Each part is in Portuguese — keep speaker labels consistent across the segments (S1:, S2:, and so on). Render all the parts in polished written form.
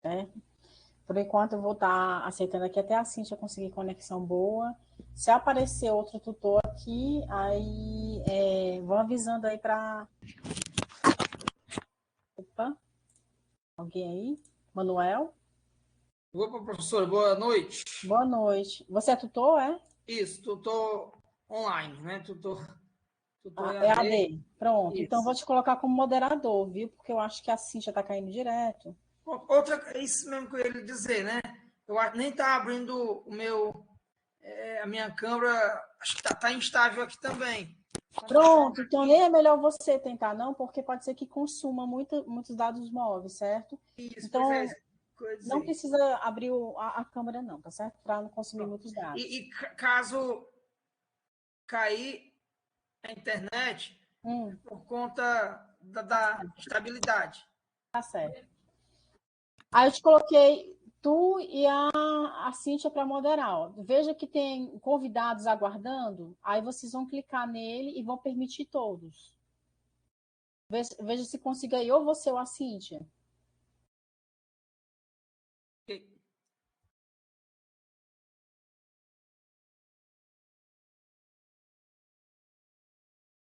S1: né? Por enquanto, eu vou estar aceitando aqui até a Cíntia conseguir conexão boa. Se aparecer outro tutor aqui, aí vão avisando aí para. Opa, alguém aí? Manuel?
S2: Opa, professor, boa noite.
S1: Boa noite. Você é tutor, é?
S2: Isso, tutor online, né? Tutor
S1: É
S2: EAD.
S1: AD. Pronto. Então, vou
S2: Isso.
S1: te colocar como moderador, viu? Porque eu acho que a Cíntia está caindo direto.
S2: Outra, é isso mesmo que eu ia lhe dizer, né? Nem tá abrindo a minha câmera, acho que tá instável aqui também.
S1: Pronto. Então, nem é melhor você tentar, não, porque pode ser que consuma muitos dados móveis, certo?
S2: Isso, pois é,
S1: Então,
S2: isso que eu ia
S1: não
S2: dizer.
S1: precisa abrir a câmera, não, tá certo? Para não consumir
S2: Pronto.
S1: muitos dados.
S2: Caso cair a internet,
S1: Hum,
S2: por conta da estabilidade.
S1: tá certo. Aí eu te coloquei tu e a Cíntia para moderar. Ó. Veja que tem convidados aguardando, aí vocês vão clicar nele e vão permitir todos. Veja se consiga aí, ou você ou a Cíntia.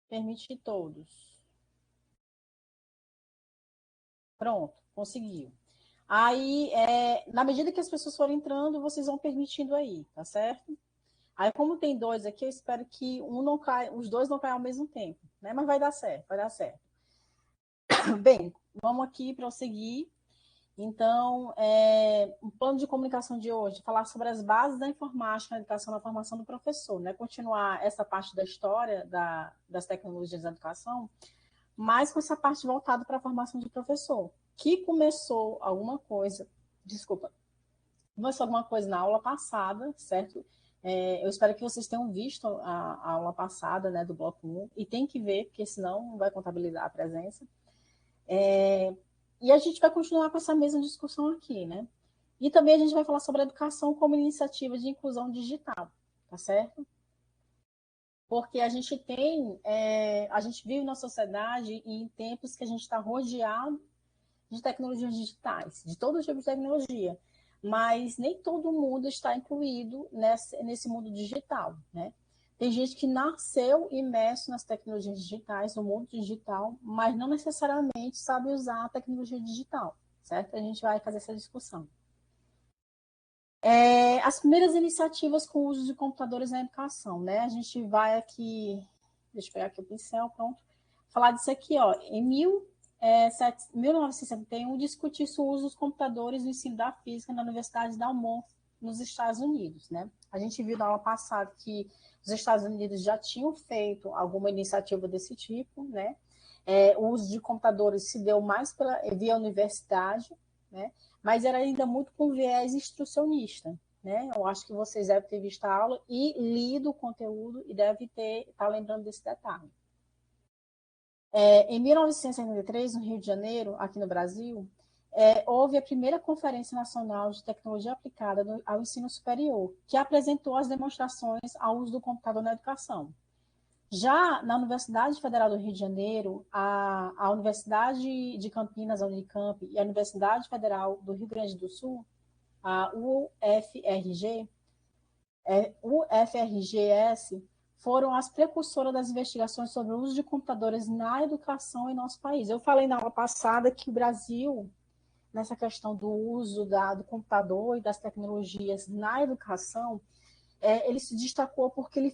S1: Permitir todos. Pronto, conseguiu. Aí, na medida que as pessoas forem entrando, vocês vão permitindo aí, tá certo? Aí, como tem dois aqui, eu espero que os dois não caiam ao mesmo tempo, né? Mas vai dar certo, vai dar certo. Bem, vamos aqui prosseguir. Então, o plano de comunicação de hoje, falar sobre as bases da informática na educação na formação do professor, né? Continuar essa parte da história das tecnologias da educação, mas com essa parte voltada para a formação de professor, que começou alguma coisa na aula passada, certo? Eu espero que vocês tenham visto a aula passada, né, do bloco 1, e tem que ver, porque senão não vai contabilizar a presença. E a gente vai continuar com essa mesma discussão aqui, né? E também a gente vai falar sobre a educação como iniciativa de inclusão digital, tá certo? Porque a gente vive na sociedade em tempos que a gente está rodeado de tecnologias digitais, de todo tipo de tecnologia, mas nem todo mundo está incluído nesse mundo digital, né? Tem gente que nasceu imerso nas tecnologias digitais, no mundo digital, mas não necessariamente sabe usar a tecnologia digital, certo? A gente vai fazer essa discussão. As primeiras iniciativas com o uso de computadores na educação, né? A gente vai aqui, deixa eu pegar aqui o pincel, pronto, falar disso aqui, ó. Em 1971, discutiu-se o uso dos computadores no ensino da física na Universidade de Dalmont, nos Estados Unidos, né? A gente viu na aula passada que os Estados Unidos já tinham feito alguma iniciativa desse tipo, né? O uso de computadores se deu mais via universidade, né? Mas era ainda muito com viés instrucionista, né? Eu acho que vocês devem ter visto a aula e lido o conteúdo e devem estar lembrando desse detalhe. Em 1973, no Rio de Janeiro, aqui no Brasil, houve a primeira Conferência Nacional de Tecnologia Aplicada ao Ensino Superior, que apresentou as demonstrações ao uso do computador na educação. Já na Universidade Federal do Rio de Janeiro, a Universidade de Campinas, a Unicamp, e a Universidade Federal do Rio Grande do Sul, a UFRGS, foram as precursoras das investigações sobre o uso de computadores na educação em nosso país. Eu falei na aula passada que o Brasil, nessa questão do uso do computador e das tecnologias na educação, ele se destacou porque ele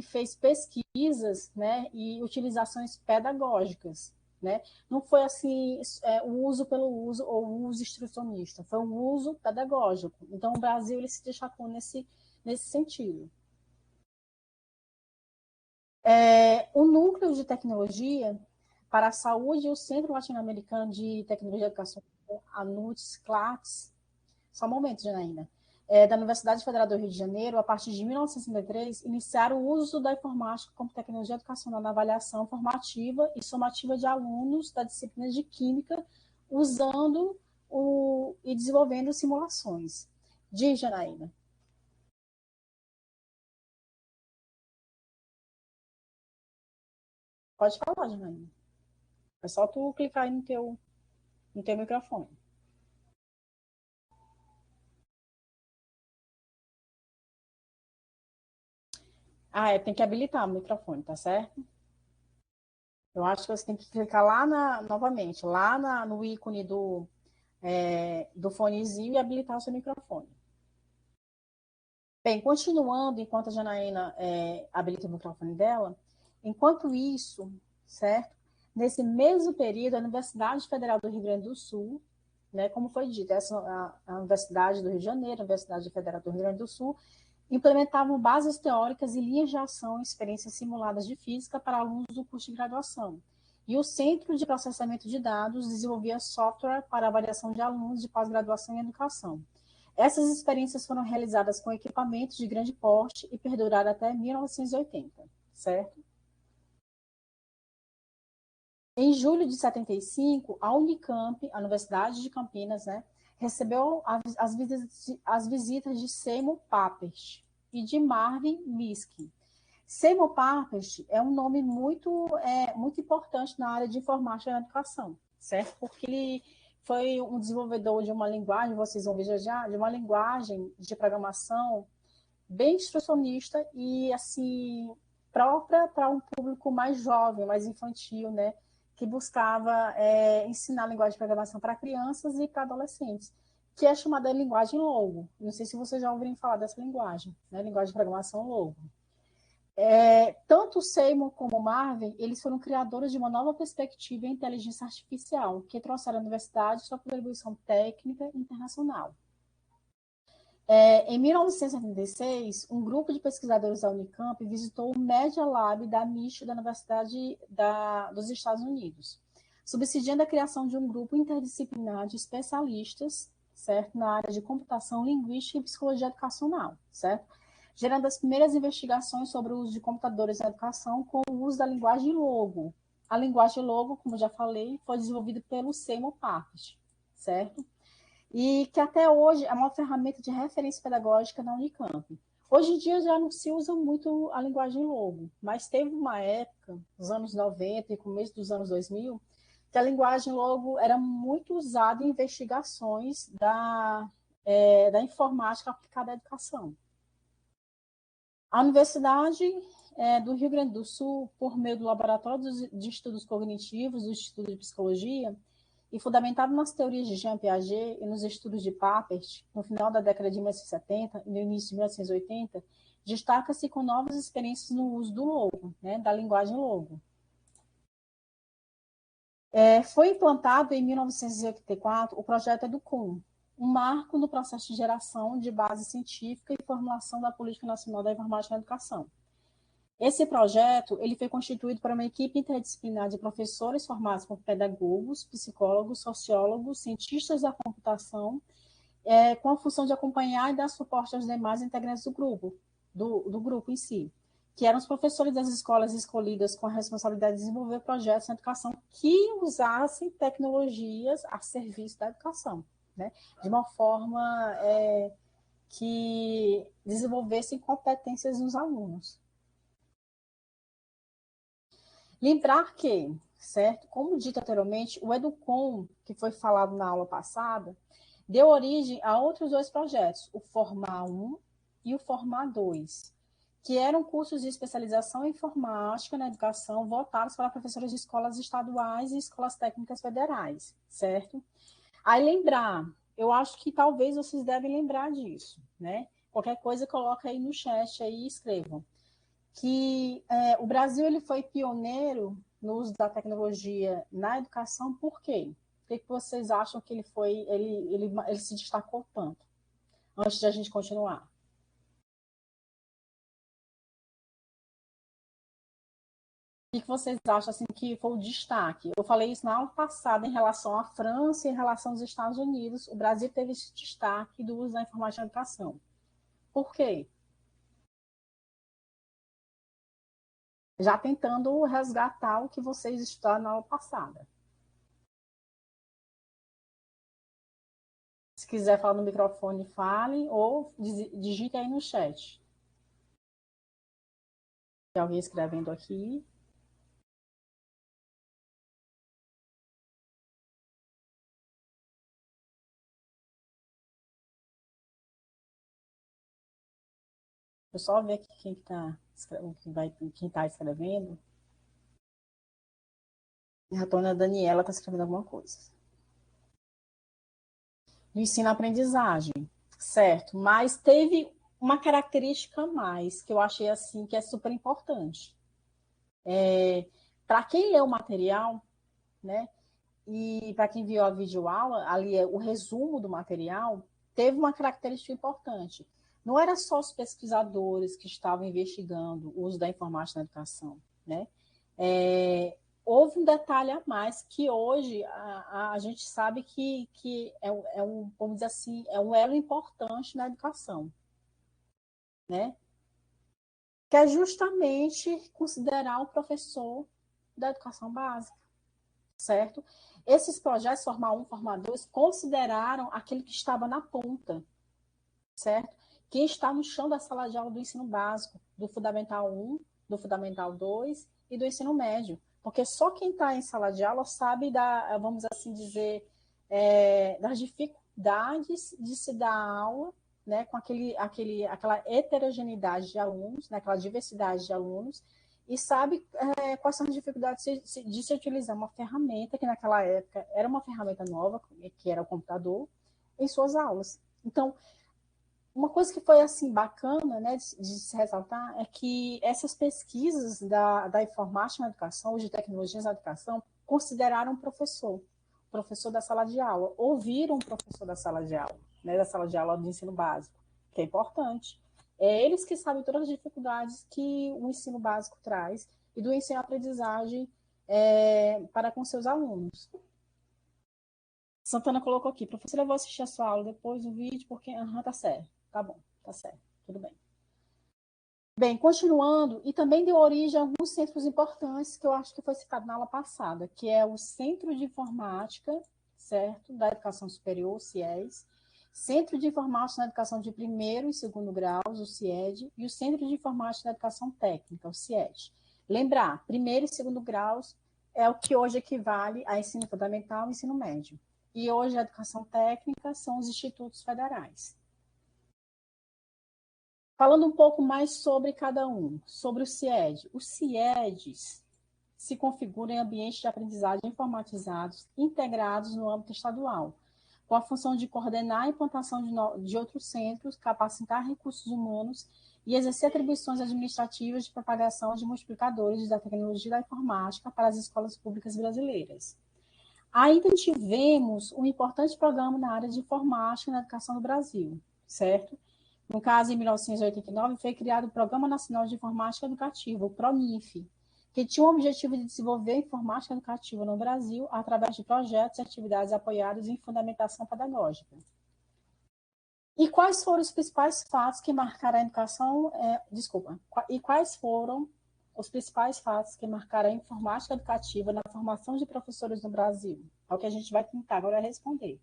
S1: fez pesquisas, né, e utilizações pedagógicas, né? Não foi assim o uso pelo uso ou o uso instrucionista, foi um uso pedagógico. Então o Brasil ele se destacou nesse sentido. O núcleo de tecnologia para a saúde e o Centro Latino-Americano de Tecnologia e Educação, a NUTS-CLATS, só um momento, Janaína, da Universidade Federal do Rio de Janeiro, a partir de 1963, iniciaram o uso da informática como tecnologia educacional na avaliação formativa e somativa de alunos da disciplina de Química, usando e desenvolvendo simulações. Diz, Janaína. Pode falar, Janaína. É só tu clicar aí no teu microfone. Tem que habilitar o microfone, tá certo? Eu acho que você tem que clicar lá novamente, lá no ícone do fonezinho e habilitar o seu microfone. Bem, continuando, enquanto a Janaína habilita o microfone dela, enquanto isso, certo? Nesse mesmo período, a Universidade Federal do Rio Grande do Sul, né, como foi dito, a Universidade do Rio de Janeiro, a Universidade Federal do Rio Grande do Sul, implementavam bases teóricas e linhas de ação e experiências simuladas de física para alunos do curso de graduação. E o Centro de Processamento de Dados desenvolvia software para avaliação de alunos de pós-graduação em educação. Essas experiências foram realizadas com equipamentos de grande porte e perduraram até 1980, certo? Em julho de 75, a Unicamp, a Universidade de Campinas, né, recebeu as visitas de Seymour Papert e de Marvin Minsky. Seymour Papert é um nome muito importante na área de informática e educação, certo? Porque ele foi um desenvolvedor de uma linguagem, vocês vão ver já, de uma linguagem de programação bem instrucionista e, assim, própria para um público mais jovem, mais infantil, né? Que buscava ensinar a linguagem de programação para crianças e para adolescentes, que é chamada de linguagem Logo. Não sei se vocês já ouviram falar dessa linguagem, né? Linguagem de programação Logo. Tanto o Seymour como o Marvin, eles foram criadores de uma nova perspectiva em inteligência artificial, que trouxeram à universidade sua contribuição técnica internacional. Em 1976, um grupo de pesquisadores da Unicamp visitou o Media Lab da MIT da Universidade dos Estados Unidos, subsidiando a criação de um grupo interdisciplinar de especialistas, certo, na área de computação, linguística e psicologia educacional, certo? Gerando as primeiras investigações sobre o uso de computadores na educação com o uso da linguagem Logo. A linguagem Logo, como já falei, foi desenvolvida pelo Seymour Papert, certo? E que até hoje é uma ferramenta de referência pedagógica na Unicamp. Hoje em dia já não se usa muito a linguagem Logo, mas teve uma época, nos anos 90 e começo dos anos 2000, que a linguagem Logo era muito usada em investigações da informática aplicada à educação. A Universidade do Rio Grande do Sul, por meio do Laboratório de Estudos Cognitivos, do Instituto de Psicologia, e fundamentado nas teorias de Jean Piaget e nos estudos de Papert, no final da década de 1970 e no início de 1980, destaca-se com novas experiências no uso do Logo, né, da linguagem Logo. Foi implantado em 1984 o projeto Educom, um marco no processo de geração de base científica e formulação da Política Nacional da Informática na Educação. Esse projeto ele foi constituído por uma equipe interdisciplinar de professores formados por pedagogos, psicólogos, sociólogos, cientistas da computação, com a função de acompanhar e dar suporte aos demais integrantes do grupo em si, que eram os professores das escolas escolhidas com a responsabilidade de desenvolver projetos na educação que usassem tecnologias a serviço da educação, né? De uma forma que desenvolvessem competências nos alunos. Lembrar que, certo, como dito anteriormente, o Educom, que foi falado na aula passada, deu origem a outros dois projetos, o Formar 1 e o Formar 2, que eram cursos de especialização em informática na educação voltados para professores de escolas estaduais e escolas técnicas federais, certo? Aí lembrar, eu acho que talvez vocês devem lembrar disso, né? Qualquer coisa, coloca aí no chat aí e escrevam. Que o Brasil ele foi pioneiro no uso da tecnologia na educação, por quê? Por que vocês acham que ele se destacou tanto? Antes de a gente continuar. O que vocês acham assim, que foi o destaque? Eu falei isso na aula passada em relação à França e em relação aos Estados Unidos. O Brasil teve esse destaque do uso da informática na educação. Por quê? Já tentando resgatar o que vocês estudaram na aula passada. Se quiser falar no microfone, fale ou digite aí no chat. Tem alguém escrevendo aqui. eu só ver aqui quem tá escrevendo. A dona Daniela está escrevendo alguma coisa. Do ensino-aprendizagem, certo? Mas teve uma característica a mais que eu achei assim que é super importante. Para quem lê o material, né? E para quem viu a videoaula, ali é o resumo do material, teve uma característica importante. Não era só os pesquisadores que estavam investigando o uso da informática na educação, né? Houve um detalhe a mais que hoje a gente sabe que vamos dizer assim, é um elo importante na educação, né? Que é justamente considerar o professor da educação básica, certo? Esses projetos, Formar 1, Formar 2, consideraram aquele que estava na ponta, certo? Quem está no chão da sala de aula do ensino básico, do Fundamental 1, do Fundamental 2 e do ensino médio. Porque só quem está em sala de aula sabe vamos assim dizer, das dificuldades de se dar aula, né, com aquela heterogeneidade de alunos, né, aquela diversidade de alunos, e sabe quais são as dificuldades de se utilizar uma ferramenta, que naquela época era uma ferramenta nova, que era o computador, em suas aulas. Então, uma coisa que foi assim bacana, né, de se ressaltar é que essas pesquisas da informática na educação, de tecnologias na educação, consideraram o professor da sala de aula, ouviram o professor da sala de aula, né, da sala de aula do ensino básico, que é importante. É eles que sabem todas as dificuldades que o ensino básico traz e do ensino-aprendizagem para com seus alunos. Santana colocou aqui, professora, eu vou assistir a sua aula depois do vídeo, porque tá certo. Tá bom, tá certo, tudo bem. Bem, continuando, e também deu origem a alguns centros importantes que eu acho que foi citado na aula passada, que é o Centro de Informática, certo, da Educação Superior, o CIES, Centro de Informática na Educação de Primeiro e Segundo Graus, o CIED, e o Centro de Informática na Educação Técnica, o CIED. Lembrar, primeiro e segundo graus é o que hoje equivale a ensino fundamental e ensino médio. E hoje a educação técnica são os institutos federais. Falando um pouco mais sobre cada um, sobre o CIED. Os CIEDs se configuram em ambientes de aprendizagem informatizados, integrados no âmbito estadual, com a função de coordenar a implantação de outros centros, capacitar recursos humanos e exercer atribuições administrativas de propagação de multiplicadores da tecnologia da informática para as escolas públicas brasileiras. Ainda tivemos um importante programa na área de informática na educação no Brasil, certo? No caso, em 1989, foi criado o Programa Nacional de Informática Educativa, o PRONIF, que tinha o objetivo de desenvolver a informática educativa no Brasil através de projetos e atividades apoiados em fundamentação pedagógica. E quais foram os principais fatos que marcaram a educação... E quais foram os principais fatos que marcaram a informática educativa na formação de professores no Brasil? É o que a gente vai tentar agora responder.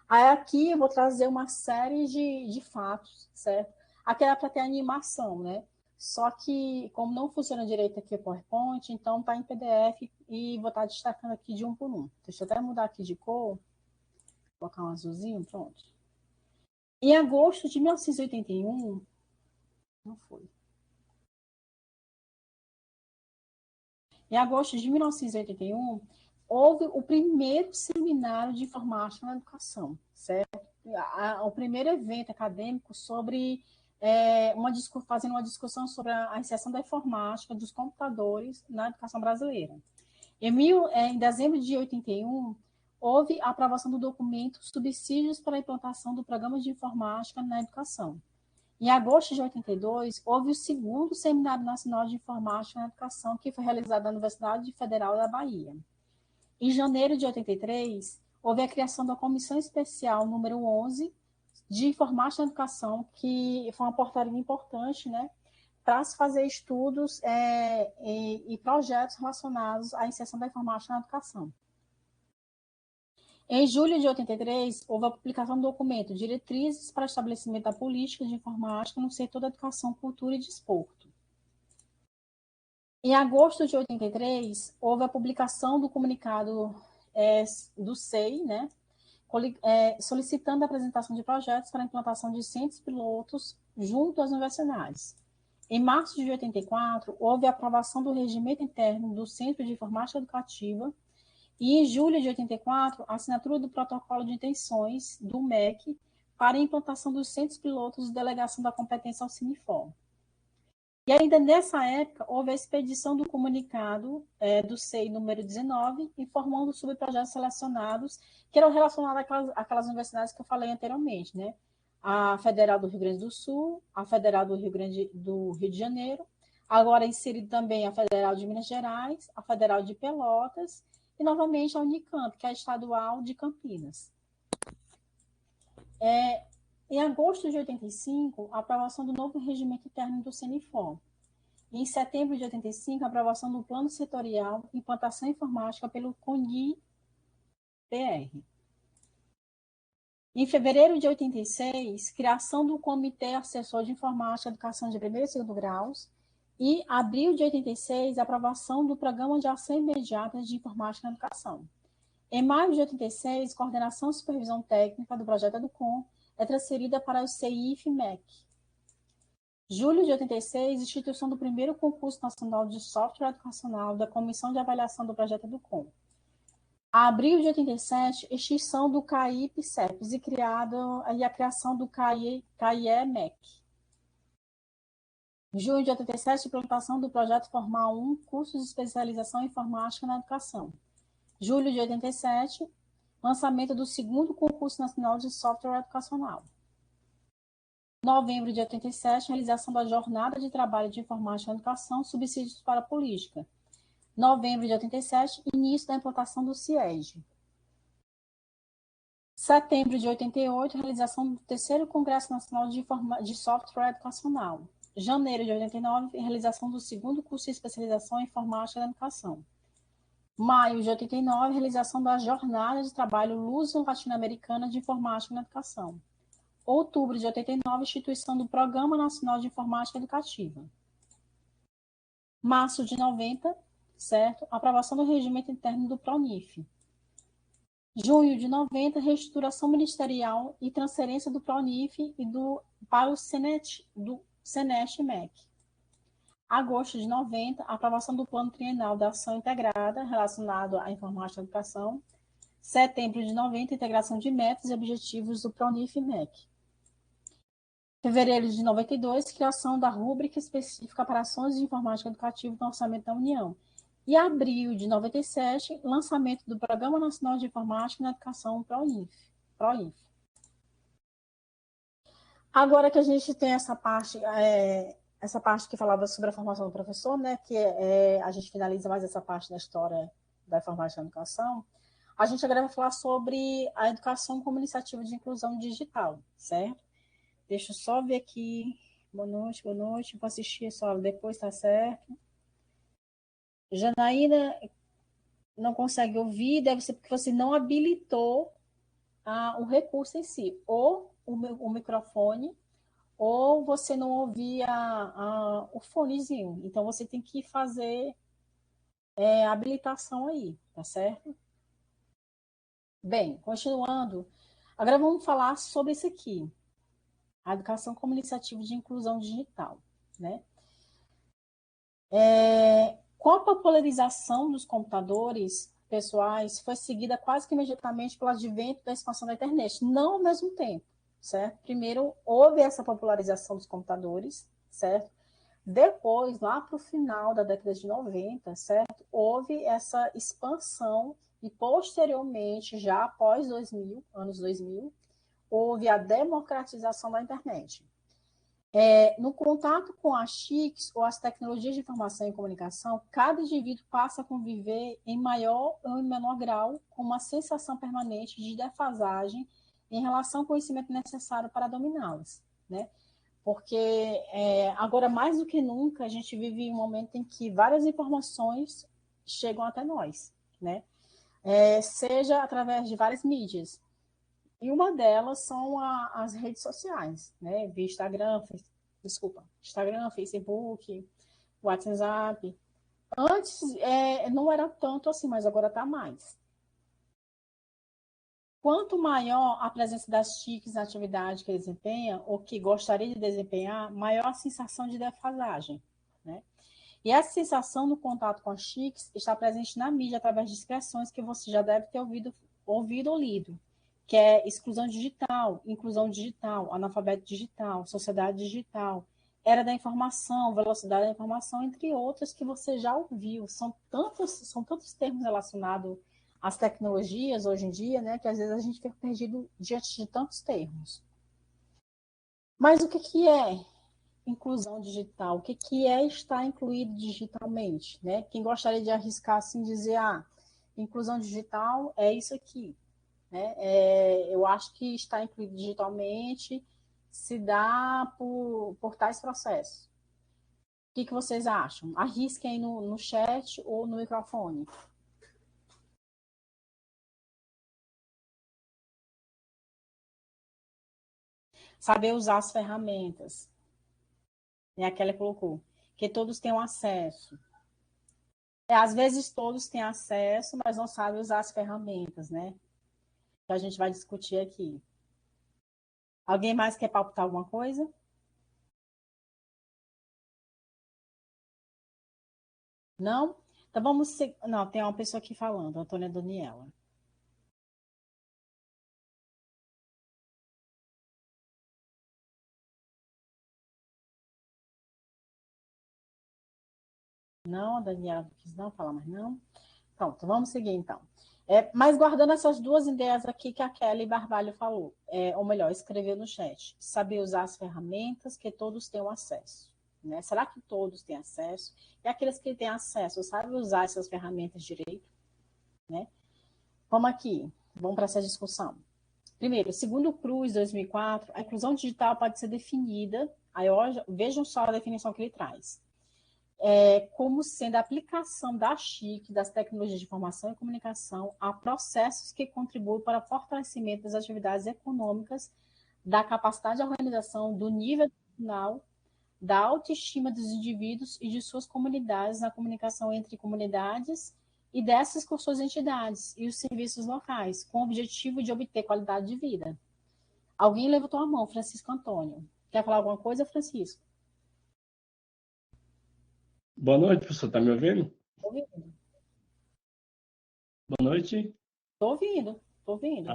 S1: Aí aqui eu vou trazer uma série de fatos, certo? Aqui era para ter animação, né? Só que, como não funciona direito aqui o PowerPoint, então tá em PDF e vou estar destacando aqui de um por um. Deixa eu até mudar aqui de cor. Vou colocar um azulzinho, pronto. Em agosto de 1981, não foi. Em agosto de 1981, houve o primeiro seminário de informática na educação, certo? O primeiro evento acadêmico sobre fazendo uma discussão sobre a inserção da informática dos computadores na educação brasileira. Em dezembro de 81, houve a aprovação do documento Subsídios para a implantação do Programa de Informática na Educação. Em agosto de 82, houve o segundo Seminário Nacional de Informática na Educação, que foi realizado na Universidade Federal da Bahia. Em janeiro de 83, houve a criação da Comissão Especial número 11 de Informática na Educação, que foi uma portaria importante, né, para se fazer estudos e projetos relacionados à inserção da informática na educação. Em julho de 83, houve a publicação do documento Diretrizes para estabelecimento da política de informática no setor da educação, cultura e desporto. Em agosto de 83, houve a publicação do comunicado do SEI, né, solicitando a apresentação de projetos para a implantação de centros pilotos junto às universidades. Em março de 84, houve a aprovação do regimento interno do Centro de Informática Educativa e, em julho de 84, a assinatura do protocolo de intenções do MEC para a implantação dos centros pilotos de delegação da competência ao Cinifor. E ainda nessa época, houve a expedição do comunicado do SEI número 19, informando sobre projetos selecionados que eram relacionados àquelas universidades que eu falei anteriormente, né? A Federal do Rio Grande do Sul, a Federal do Rio de Janeiro, agora inserido também a Federal de Minas Gerais, a Federal de Pelotas e, novamente, a Unicamp, que é a estadual de Campinas. Em agosto de 85, a aprovação do novo regimento interno do Cenifor. Em setembro de 85, a aprovação do Plano Setorial Implantação Informática pelo CONI-PR. Em fevereiro de 86, criação do Comitê Assessor de Informática e Educação de primeiro e segundo graus. E abril de 86, a aprovação do Programa de Ação Imediata de Informática na Educação. Em maio de 86, coordenação e supervisão técnica do projeto EduCom é transferida para o CIF-MEC. Julho de 86, instituição do primeiro concurso nacional de software educacional da Comissão de Avaliação do projeto EduCom. Abril de 87, extinção do CAI-PCEPS e a criação do CAIE-MEC. Junho de 87, implantação do projeto Formal 1, cursos de especialização em informática na educação. Julho de 87, lançamento do segundo concurso nacional de software educacional. Novembro de 87, realização da jornada de trabalho de informática na educação, subsídios para a política. Novembro de 87, início da implantação do CIEG. Setembro de 88, realização do terceiro Congresso Nacional de Software Educacional. Janeiro de 89, realização do segundo curso de especialização em informática na educação. Maio de 89, realização da jornada de trabalho luso-latino-americana de informática na educação. Outubro de 89, instituição do Programa Nacional de Informática Educativa. Março de 90, certo? Aprovação do regimento interno do PRONIF. Junho de 90, reestruturação ministerial e transferência do PRONIF para o SENEST-MEC. Agosto de 90, aprovação do Plano Trienal da Ação Integrada relacionado à informática e educação. Setembro de 90, integração de metas e objetivos do PRONIF-MEC. Fevereiro de 92, criação da rúbrica específica para ações de informática educativa no Orçamento da União. E abril de 97, lançamento do Programa Nacional de Informática na Educação, PROINF. Agora que a gente tem essa parte que falava sobre a formação do professor, né, que a gente finaliza mais essa parte da história da informática na educação, a gente agora vai falar sobre a educação como iniciativa de inclusão digital, certo? Deixa eu só ver aqui. Boa noite. Vou assistir só depois, tá certo? Janaína não consegue ouvir, deve ser porque você não habilitou o recurso em si, ou o microfone, ou você não ouvia o fonezinho. Então, você tem que fazer a habilitação aí, tá certo? Bem, continuando, agora vamos falar sobre isso aqui. A educação como iniciativa de inclusão digital, né? Com a popularização dos computadores pessoais, foi seguida quase que imediatamente pelo advento da expansão da internet, não ao mesmo tempo, certo? Primeiro, houve essa popularização dos computadores, certo? Depois, lá para o final da década de 90, certo? Houve essa expansão e, posteriormente, já após anos 2000, houve a democratização da internet. No contato com as TICs ou as tecnologias de informação e comunicação, cada indivíduo passa a conviver em maior ou em menor grau com uma sensação permanente de defasagem em relação ao conhecimento necessário para dominá-las, né? Porque agora, mais do que nunca, a gente vive em um momento em que várias informações chegam até nós, né? Seja através de várias mídias. E uma delas são as redes sociais, né? Via Instagram, Facebook, WhatsApp. Antes não era tanto assim, mas agora está mais. Quanto maior a presença das TICs na atividade que desempenha, ou que gostaria de desempenhar, maior a sensação de defasagem, né? E essa sensação no contato com as TICs está presente na mídia através de expressões que você já deve ter ouvido ou lido, que é exclusão digital, inclusão digital, analfabeto digital, sociedade digital, era da informação, velocidade da informação, entre outras que você já ouviu. São tantos termos relacionados às tecnologias hoje em dia, né, que às vezes a gente fica perdido diante de tantos termos. Mas o que é inclusão digital? O que é estar incluído digitalmente? Né? Quem gostaria de arriscar assim, dizer, inclusão digital é isso aqui. Né? Eu acho que estar incluído digitalmente se dá por tais processos. O que vocês acham? Arrisquem aí no chat ou no microfone. Saber usar as ferramentas. É aquela que colocou. Que todos tenham acesso. Às vezes todos têm acesso, mas não sabem usar as ferramentas, né? Que a gente vai discutir aqui. Alguém mais quer palpitar alguma coisa? Não? Então vamos. Não, tem uma pessoa aqui falando, Antônia Daniela. Não, a Daniela não quis não falar mais não. Pronto, vamos seguir então. Mas guardando essas duas ideias aqui que a Kelly Barbalho falou, ou melhor, escreveu no chat, saber usar as ferramentas que todos tenham acesso. Né? Será que todos têm acesso? E aqueles que têm acesso, sabem usar essas ferramentas direito? Né? Vamos aqui, vamos para essa discussão. Primeiro, segundo o Cruz 2004, a inclusão digital pode ser definida, aí vejam só a definição que ele traz, como sendo a aplicação da TIC, das tecnologias de informação e comunicação, a processos que contribuem para o fortalecimento das atividades econômicas, da capacidade de organização, do nível nacional, da autoestima dos indivíduos e de suas comunidades, na comunicação entre comunidades e dessas com suas entidades e os serviços locais, com o objetivo de obter qualidade de vida. Alguém levantou a mão, Francisco Antônio. Quer falar alguma coisa, Francisco?
S3: Boa noite, professor. Tá me ouvindo?
S1: Estou ouvindo.
S3: Boa noite.
S1: Estou ouvindo. Estou ouvindo.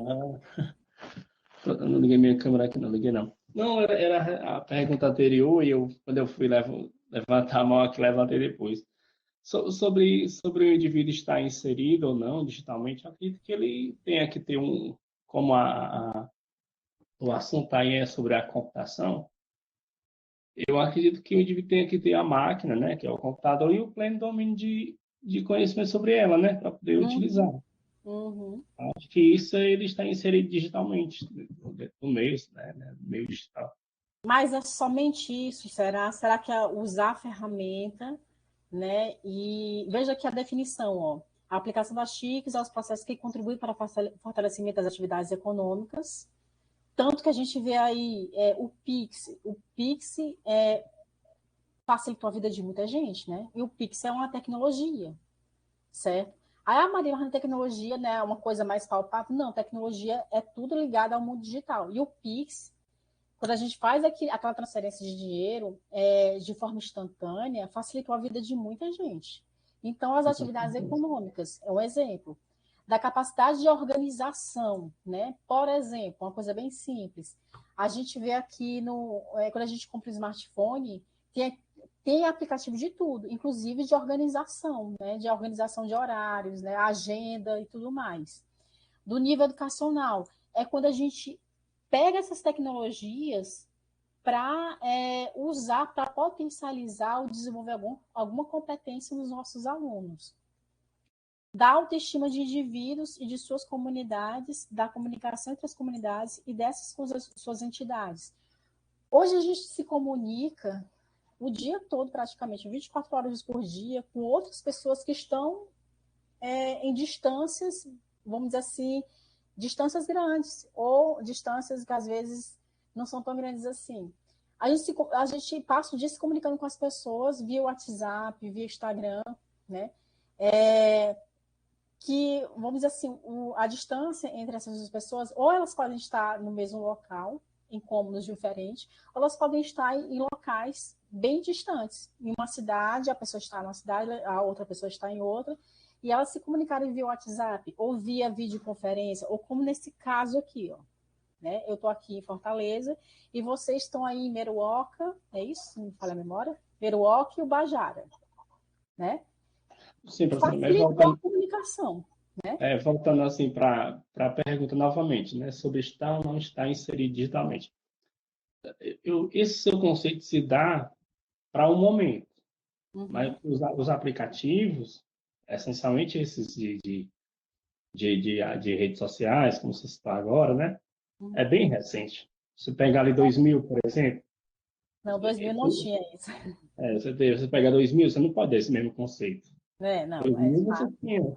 S3: Eu não liguei minha câmera aqui, não liguei não. Não, era a pergunta anterior e quando eu fui levantar a mão aqui, levantei depois. Sobre o indivíduo estar inserido ou não digitalmente, eu acredito que ele tenha que ter como o assunto aí é sobre a computação, eu acredito que o indivíduo tenha que ter a máquina, né, que é o computador, e o pleno domínio de conhecimento sobre ela, né, para poder utilizar.
S1: Uhum.
S3: Acho que isso ele está inserido digitalmente no meio, né, no meio digital.
S1: Mas é somente isso, será? Será que é usar a ferramenta, né? E veja aqui a definição, ó. A aplicação das TICs aos processos que contribuem para o fortalecimento das atividades econômicas. Tanto que a gente vê aí o Pix. O Pix facilitou a vida de muita gente, né? E o Pix é uma tecnologia, certo? Aí a Maria, mas tecnologia, né, é uma coisa mais palpável. Não, tecnologia é tudo ligado ao mundo digital. E o Pix, quando a gente faz aquela transferência de dinheiro de forma instantânea, facilitou a vida de muita gente. Então, as atividades econômicas é um exemplo da capacidade de organização, né? Por exemplo, uma coisa bem simples. A gente vê aqui quando a gente compra um smartphone, tem aplicativo de tudo, inclusive de organização, né? De organização de horários, né? Agenda e tudo mais. Do nível educacional, é quando a gente pega essas tecnologias para usar, para potencializar ou desenvolver alguma competência nos nossos alunos. Da autoestima de indivíduos e de suas comunidades, da comunicação entre as comunidades e dessas suas entidades. Hoje a gente se comunica o dia todo, praticamente, 24 horas por dia, com outras pessoas que estão em distâncias, vamos dizer assim, distâncias grandes, ou distâncias que às vezes não são tão grandes assim. A gente passa o dia se comunicando com as pessoas via WhatsApp, via Instagram, né? que, vamos dizer assim, a distância entre essas duas pessoas, ou elas podem estar no mesmo local, em cômodos diferentes, ou elas podem estar em locais bem distantes. Em uma cidade, a pessoa está numa cidade, a outra pessoa está em outra, e elas se comunicarem via WhatsApp, ou via videoconferência, ou como nesse caso aqui, ó. Né? Eu estou aqui em Fortaleza, e vocês estão aí em Meruoca, é isso? Não me falha a memória? Meruoca e Ubajara, né?
S3: Sim, professor, mas
S1: Facilitou a comunicação, né?
S3: voltando assim para a pergunta novamente, né, sobre estar ou não estar inserido digitalmente. Esse seu conceito se dá para um momento, mas os aplicativos, essencialmente esses de redes sociais, como você está agora, né, é bem recente. Se pegar ali 2000, por exemplo,
S1: Não, 2000 não tinha isso.
S3: você pega 2000, você não pode ter esse mesmo conceito.
S1: Não,
S3: 2000 você tinha.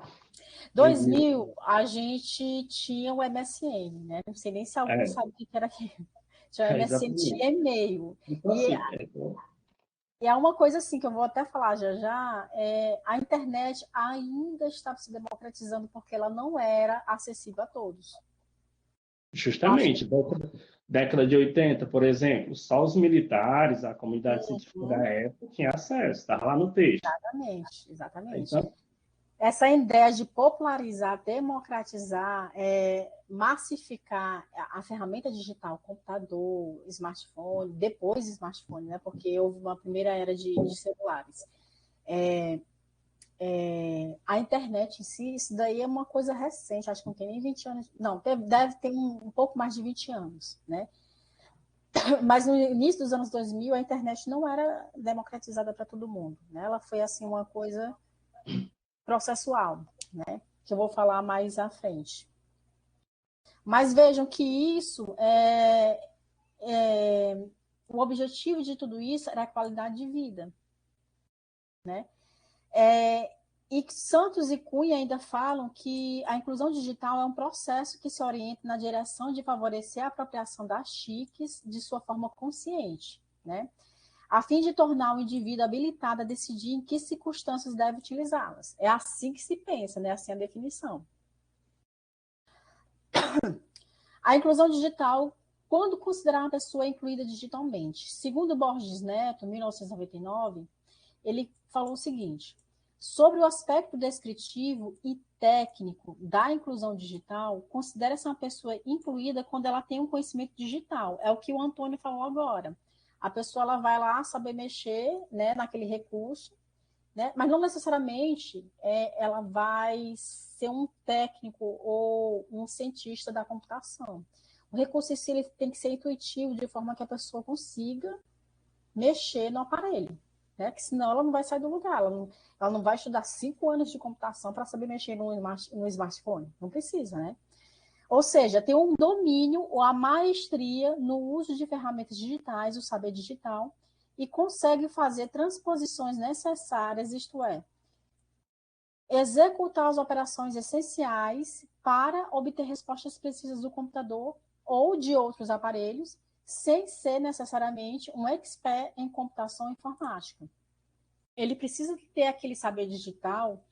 S1: 2000, a gente tinha o MSN, né? Não sei nem se alguns
S3: É,
S1: sabem o que era aquilo. Tinha o MSN,
S3: exatamente.
S1: tinha e-mail.
S3: Então,
S1: E,
S3: assim,
S1: e é uma coisa assim que eu vou até falar já já, a internet ainda estava se democratizando porque ela não era acessível a todos. Acho
S3: justamente, década de 80, por exemplo, só os militares, a comunidade científica da época tinha acesso, estava lá no texto.
S1: exatamente, exatamente.
S3: Então,
S1: Essa ideia de popularizar, democratizar, massificar a ferramenta digital, computador, smartphone, depois smartphone, né? Porque houve uma primeira era de celulares. A internet em si, isso daí é uma coisa recente, acho que não tem nem 20 anos. Não, deve ter um pouco mais de 20 anos, né? Mas no início dos anos 2000, a internet não era democratizada para todo mundo, né? Ela foi, assim, uma coisa processual, né? Que eu vou falar mais à frente. Mas vejam que isso o objetivo de tudo isso era a qualidade de vida, né? E Santos e Cunha ainda falam que a inclusão digital é um processo que se orienta na direção de favorecer a apropriação das TICs de sua forma consciente, né? A fim de tornar o indivíduo habilitado a decidir em que circunstâncias deve utilizá-las. É assim que se pensa, né? Assim a definição. A inclusão digital, quando considerar uma pessoa incluída digitalmente. Segundo Borges Neto, em 1999, ele falou o seguinte: sobre o aspecto descritivo e técnico da inclusão digital, considera-se uma pessoa incluída quando ela tem um conhecimento digital. É o que o Antônio falou agora. A pessoa ela vai lá saber mexer, né, naquele recurso, né? Mas não necessariamente ela vai ser um técnico ou um cientista da computação. O recurso em si ele tem que ser intuitivo, de forma que a pessoa consiga mexer no aparelho, né? Que senão ela não vai sair do lugar, ela não vai estudar 5 anos de computação para saber mexer no smartphone. Não precisa, né? Ou seja, tem um domínio ou a maestria no uso de ferramentas digitais, o saber digital, e consegue fazer transposições necessárias, isto é, executar as operações essenciais para obter respostas precisas do computador ou de outros aparelhos, sem ser necessariamente um expert em computação informática. Ele precisa ter aquele saber digital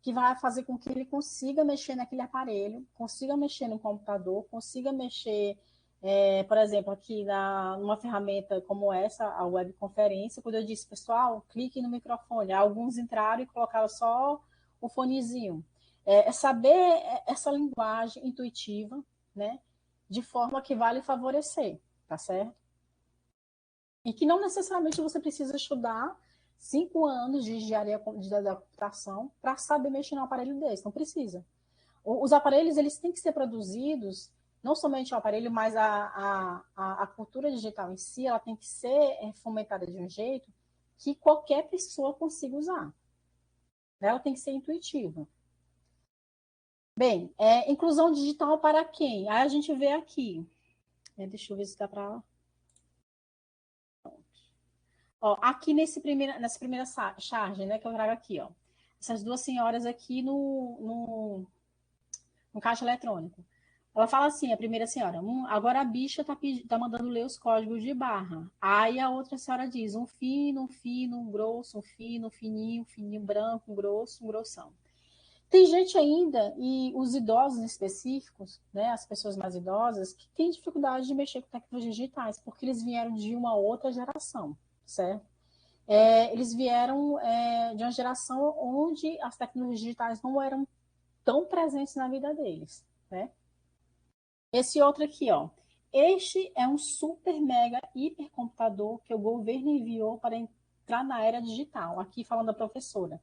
S1: que vai fazer com que ele consiga mexer naquele aparelho, consiga mexer no computador, consiga mexer, por exemplo, aqui numa ferramenta como essa, a webconferência, quando eu disse, pessoal, clique no microfone. Alguns entraram e colocaram só o fonezinho. É saber essa linguagem intuitiva, né, de forma que vai lhe favorecer, tá certo? E que não necessariamente você precisa estudar 5 anos de engenharia da computação para saber mexer num aparelho desse, não precisa. Os aparelhos eles têm que ser produzidos, não somente o aparelho, mas a cultura digital em si, ela tem que ser fomentada de um jeito que qualquer pessoa consiga usar. Ela tem que ser intuitiva. Bem, inclusão digital para quem? Aí a gente vê aqui. Deixa eu ver se dá para... Ó, aqui nessa primeira charge, né, que eu trago aqui, ó. Essas duas senhoras aqui no caixa eletrônico. Ela fala assim, a primeira senhora, agora a bicha tá mandando ler os códigos de barra. Aí a outra senhora diz, um fino, um grosso, um fino, um fininho branco, um grosso, um grossão. Tem gente ainda, e os idosos específicos, né, as pessoas mais idosas, que têm dificuldade de mexer com tecnologias digitais, porque eles vieram de uma outra geração, certo? Eles vieram de uma geração onde as tecnologias digitais não eram tão presentes na vida deles, né? Esse outro aqui, ó. Este é um super mega hipercomputador que o governo enviou para entrar na era digital. Aqui falando da professora.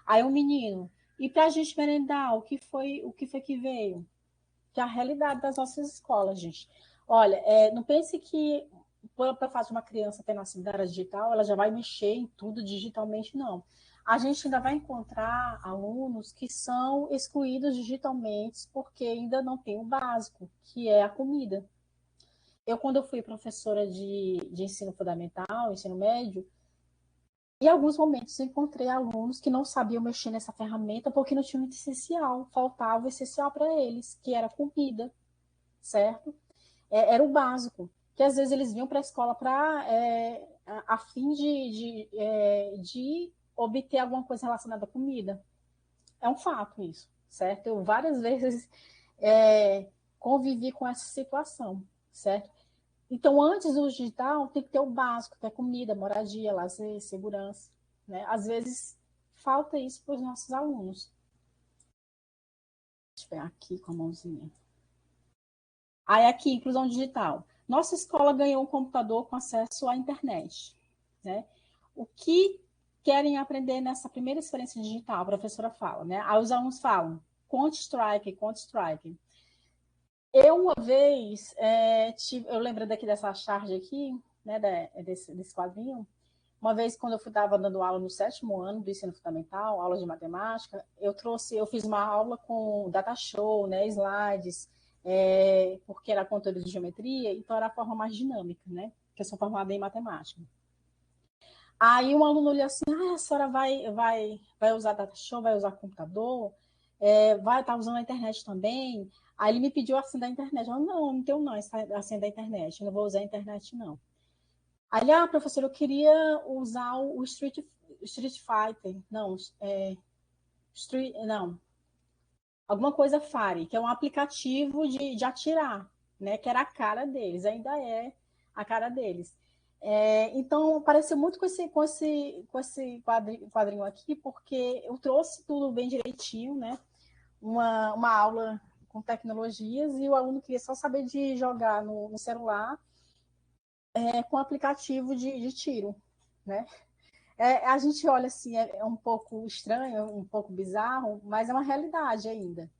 S1: Aí o menino, e para a gente merendar, o que foi que veio? Que é a realidade das nossas escolas, gente. Olha, não pense que para fazer uma criança ter nascido na era digital, ela já vai mexer em tudo digitalmente, não. A gente ainda vai encontrar alunos que são excluídos digitalmente porque ainda não tem o básico, que é a comida. Quando eu fui professora de ensino fundamental, ensino médio, em alguns momentos eu encontrei alunos que não sabiam mexer nessa ferramenta porque não tinham o essencial, faltava o essencial para eles, que era comida, certo? Era o básico, que às vezes eles vinham para a escola a fim de obter alguma coisa relacionada à comida. É um fato isso, certo? Eu várias vezes convivi com essa situação, certo? Então, antes do digital, tem que ter o básico, que é comida, moradia, lazer, segurança, né? Às vezes, falta isso para os nossos alunos. Deixa eu ver aqui com a mãozinha. Aí, aqui, inclusão digital. Nossa escola ganhou um computador com acesso à internet, né? O que querem aprender nessa primeira experiência digital? A professora fala, né? Aí os alunos falam, Counter-Strike, Counter-Strike. Eu, uma vez, eu lembro daqui dessa charge aqui, né, desse quadrinho. Uma vez, quando eu estava dando aula no 7º ano do ensino fundamental, aula de matemática, eu fiz uma aula com data show, né, slides, porque era conteúdo de geometria, então era a forma mais dinâmica, né, que eu sou formada em matemática. Aí um aluno olhou assim, a senhora vai usar data show, vai usar computador, vai estar usando a internet também? Aí ele me pediu a senha da internet. Eu, não tenho não a senha da internet, eu não vou usar a internet, não. Aí, professor, eu queria usar o Street Fighter. Não, não. Alguma coisa Fire, que é um aplicativo de atirar, né? Que era a cara deles, ainda é a cara deles. Então, pareceu muito com esse quadrinho aqui, porque eu trouxe tudo bem direitinho, né? Uma aula com tecnologias e o aluno queria só saber de jogar no celular com aplicativo de tiro, né? A gente olha assim, é um pouco estranho, um pouco bizarro, mas é uma realidade ainda.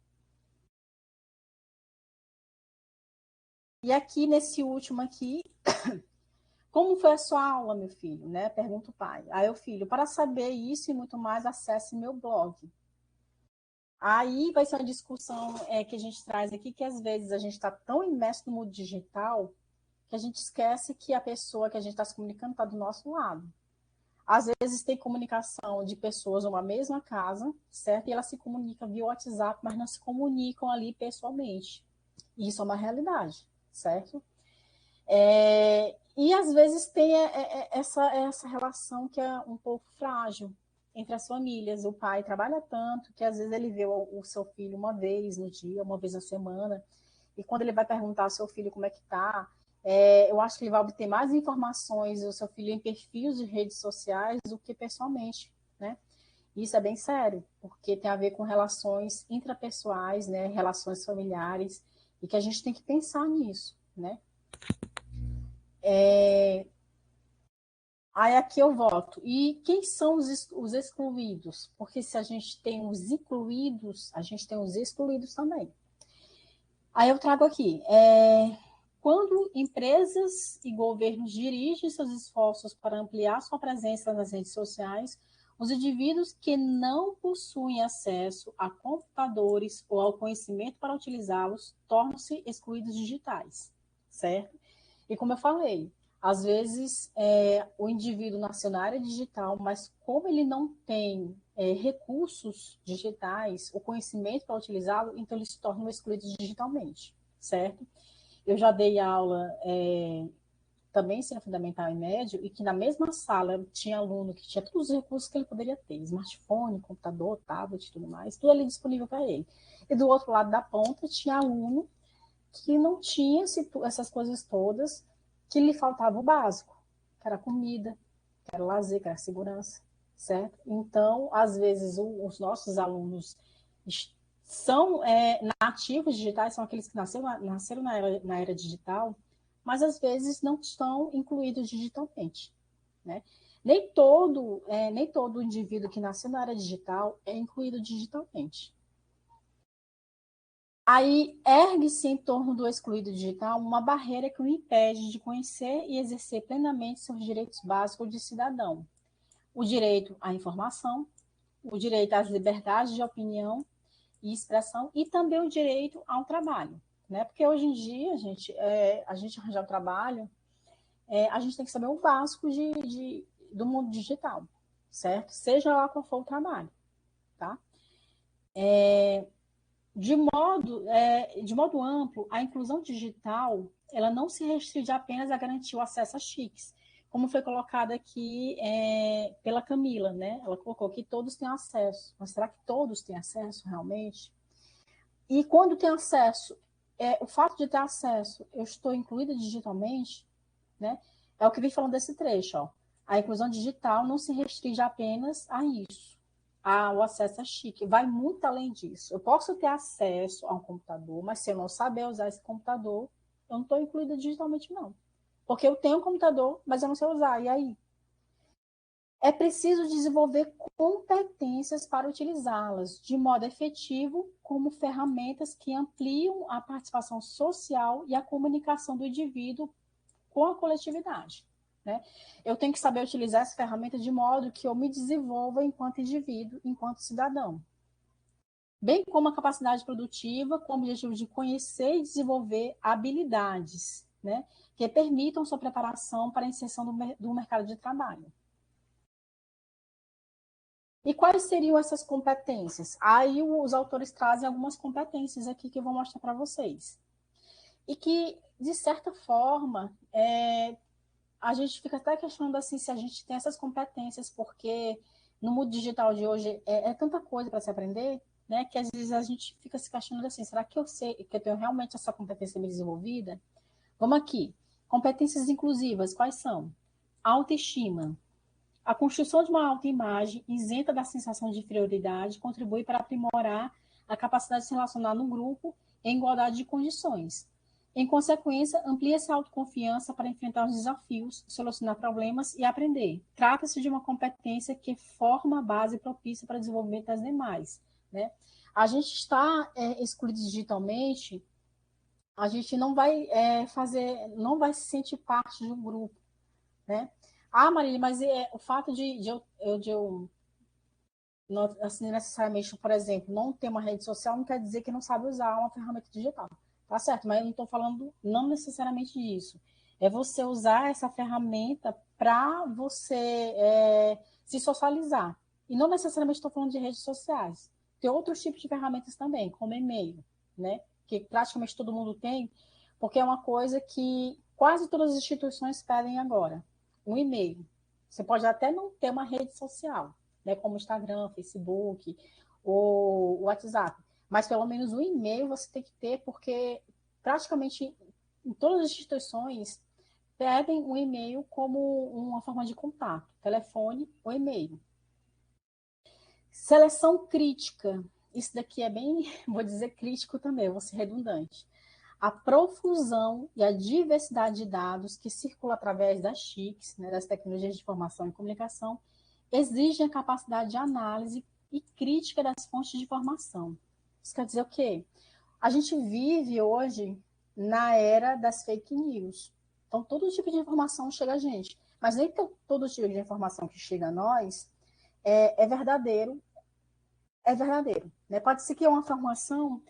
S1: E aqui, nesse último aqui, como foi a sua aula, meu filho? Né? Pergunta o pai. Aí o filho, para saber isso e muito mais, acesse meu blog. Aí vai ser uma discussão que a gente traz aqui, que às vezes a gente está tão imerso no mundo digital que a gente esquece que a pessoa que a gente está se comunicando está do nosso lado. Às vezes tem comunicação de pessoas numa mesma casa, certo? E elas se comunicam via WhatsApp, mas não se comunicam ali pessoalmente. E isso é uma realidade, certo? E às vezes tem essa relação que é um pouco frágil entre as famílias. O pai trabalha tanto que às vezes ele vê o seu filho uma vez no dia, uma vez na semana, e quando ele vai perguntar ao seu filho como é que tá, eu acho que ele vai obter mais informações do seu filho em perfis de redes sociais do que pessoalmente, né? Isso é bem sério, porque tem a ver com relações intrapessoais, né? Relações familiares, e que a gente tem que pensar nisso, né? Aí aqui eu voto. E quem são os excluídos? Porque se a gente tem os incluídos, a gente tem os excluídos também. Aí eu trago aqui. Quando empresas e governos dirigem seus esforços para ampliar sua presença nas redes sociais, os indivíduos que não possuem acesso a computadores ou ao conhecimento para utilizá-los tornam-se excluídos digitais, certo? E como eu falei, às vezes o indivíduo nasceu na área digital, mas como ele não tem recursos digitais, o conhecimento para utilizá-lo, então ele se torna excluído digitalmente, certo? Eu já dei aula também ensino fundamental e médio, e que na mesma sala tinha aluno que tinha todos os recursos que ele poderia ter, smartphone, computador, tablet e tudo mais, tudo ali disponível para ele. E do outro lado da ponta tinha aluno que não tinha essas coisas todas, que lhe faltava o básico, que era comida, que era lazer, que era segurança, certo? Então, às vezes, os nossos alunos são nativos digitais, são aqueles que nasceram na era digital, mas às vezes não estão incluídos digitalmente, né? Nem todo indivíduo que nasceu na era digital é incluído digitalmente. Aí ergue-se em torno do excluído digital uma barreira que o impede de conhecer e exercer plenamente seus direitos básicos de cidadão. O direito à informação, o direito às liberdades de opinião e expressão e também o direito ao trabalho, né? Porque hoje em dia, gente, a gente arranjar um trabalho, a gente tem que saber o básico do mundo digital, certo? Seja lá qual for o trabalho, tá? De modo amplo, a inclusão digital ela não se restringe apenas a garantir o acesso a chiques, como foi colocado aqui pela Camila, né? Ela colocou que todos têm acesso, mas será que todos têm acesso realmente? E quando tem acesso, o fato de ter acesso, eu estou incluída digitalmente, né? É o que vem falando desse trecho, ó. A inclusão digital não se restringe apenas a isso. O acesso a chique vai muito além disso. Eu posso ter acesso a um computador, mas se eu não saber usar esse computador, eu não estou incluída digitalmente, não. Porque eu tenho um computador, mas eu não sei usar. E aí? É preciso desenvolver competências para utilizá-las de modo efetivo como ferramentas que ampliam a participação social e a comunicação do indivíduo com a coletividade, né? Eu tenho que saber utilizar essa ferramenta de modo que eu me desenvolva enquanto indivíduo, enquanto cidadão. Bem como a capacidade produtiva, com o objetivo de conhecer e desenvolver habilidades, né, que permitam sua preparação para a inserção do mercado de trabalho. E quais seriam essas competências? Aí os autores trazem algumas competências aqui que eu vou mostrar para vocês. E que, de certa forma, a gente fica até questionando assim, se a gente tem essas competências, porque no mundo digital de hoje é tanta coisa para se aprender, né, que às vezes a gente fica se questionando assim, será que eu sei, que eu tenho realmente essa competência bem desenvolvida? Vamos aqui. Competências inclusivas, quais são? Autoestima. A construção de uma autoimagem isenta da sensação de inferioridade contribui para aprimorar a capacidade de se relacionar no grupo em igualdade de condições. Em consequência, amplia-se a autoconfiança para enfrentar os desafios, solucionar problemas e aprender. Trata-se de uma competência que forma a base propícia para o desenvolvimento das demais, né? A gente está excluído digitalmente, a gente não vai não vai se sentir parte de um grupo, né? Ah, Marília, mas o fato de eu não, assim, necessariamente, por exemplo, não ter uma rede social não quer dizer que não sabe usar uma ferramenta digital. Tá certo, mas eu não estou falando não necessariamente disso. É você usar essa ferramenta para você se socializar. E não necessariamente estou falando de redes sociais. Tem outros tipos de ferramentas também, como e-mail, né? Que praticamente todo mundo tem, porque é uma coisa que quase todas as instituições pedem agora. Um e-mail. Você pode até não ter uma rede social, né? Como Instagram, Facebook ou WhatsApp. Mas pelo menos o e-mail você tem que ter, porque praticamente em todas as instituições pedem o e-mail como uma forma de contato, telefone ou e-mail. Seleção crítica. Isso daqui é bem, vou dizer crítico também, vou ser redundante. A profusão e a diversidade de dados que circula através das TICs, né, das tecnologias de informação e comunicação, exigem a capacidade de análise e crítica das fontes de informação. Isso quer dizer o quê? A gente vive hoje na era das fake news. Então, todo tipo de informação chega a gente. Mas nem todo tipo de informação que chega a nós é verdadeiro. É verdadeiro. Né? Pode ser que uma informação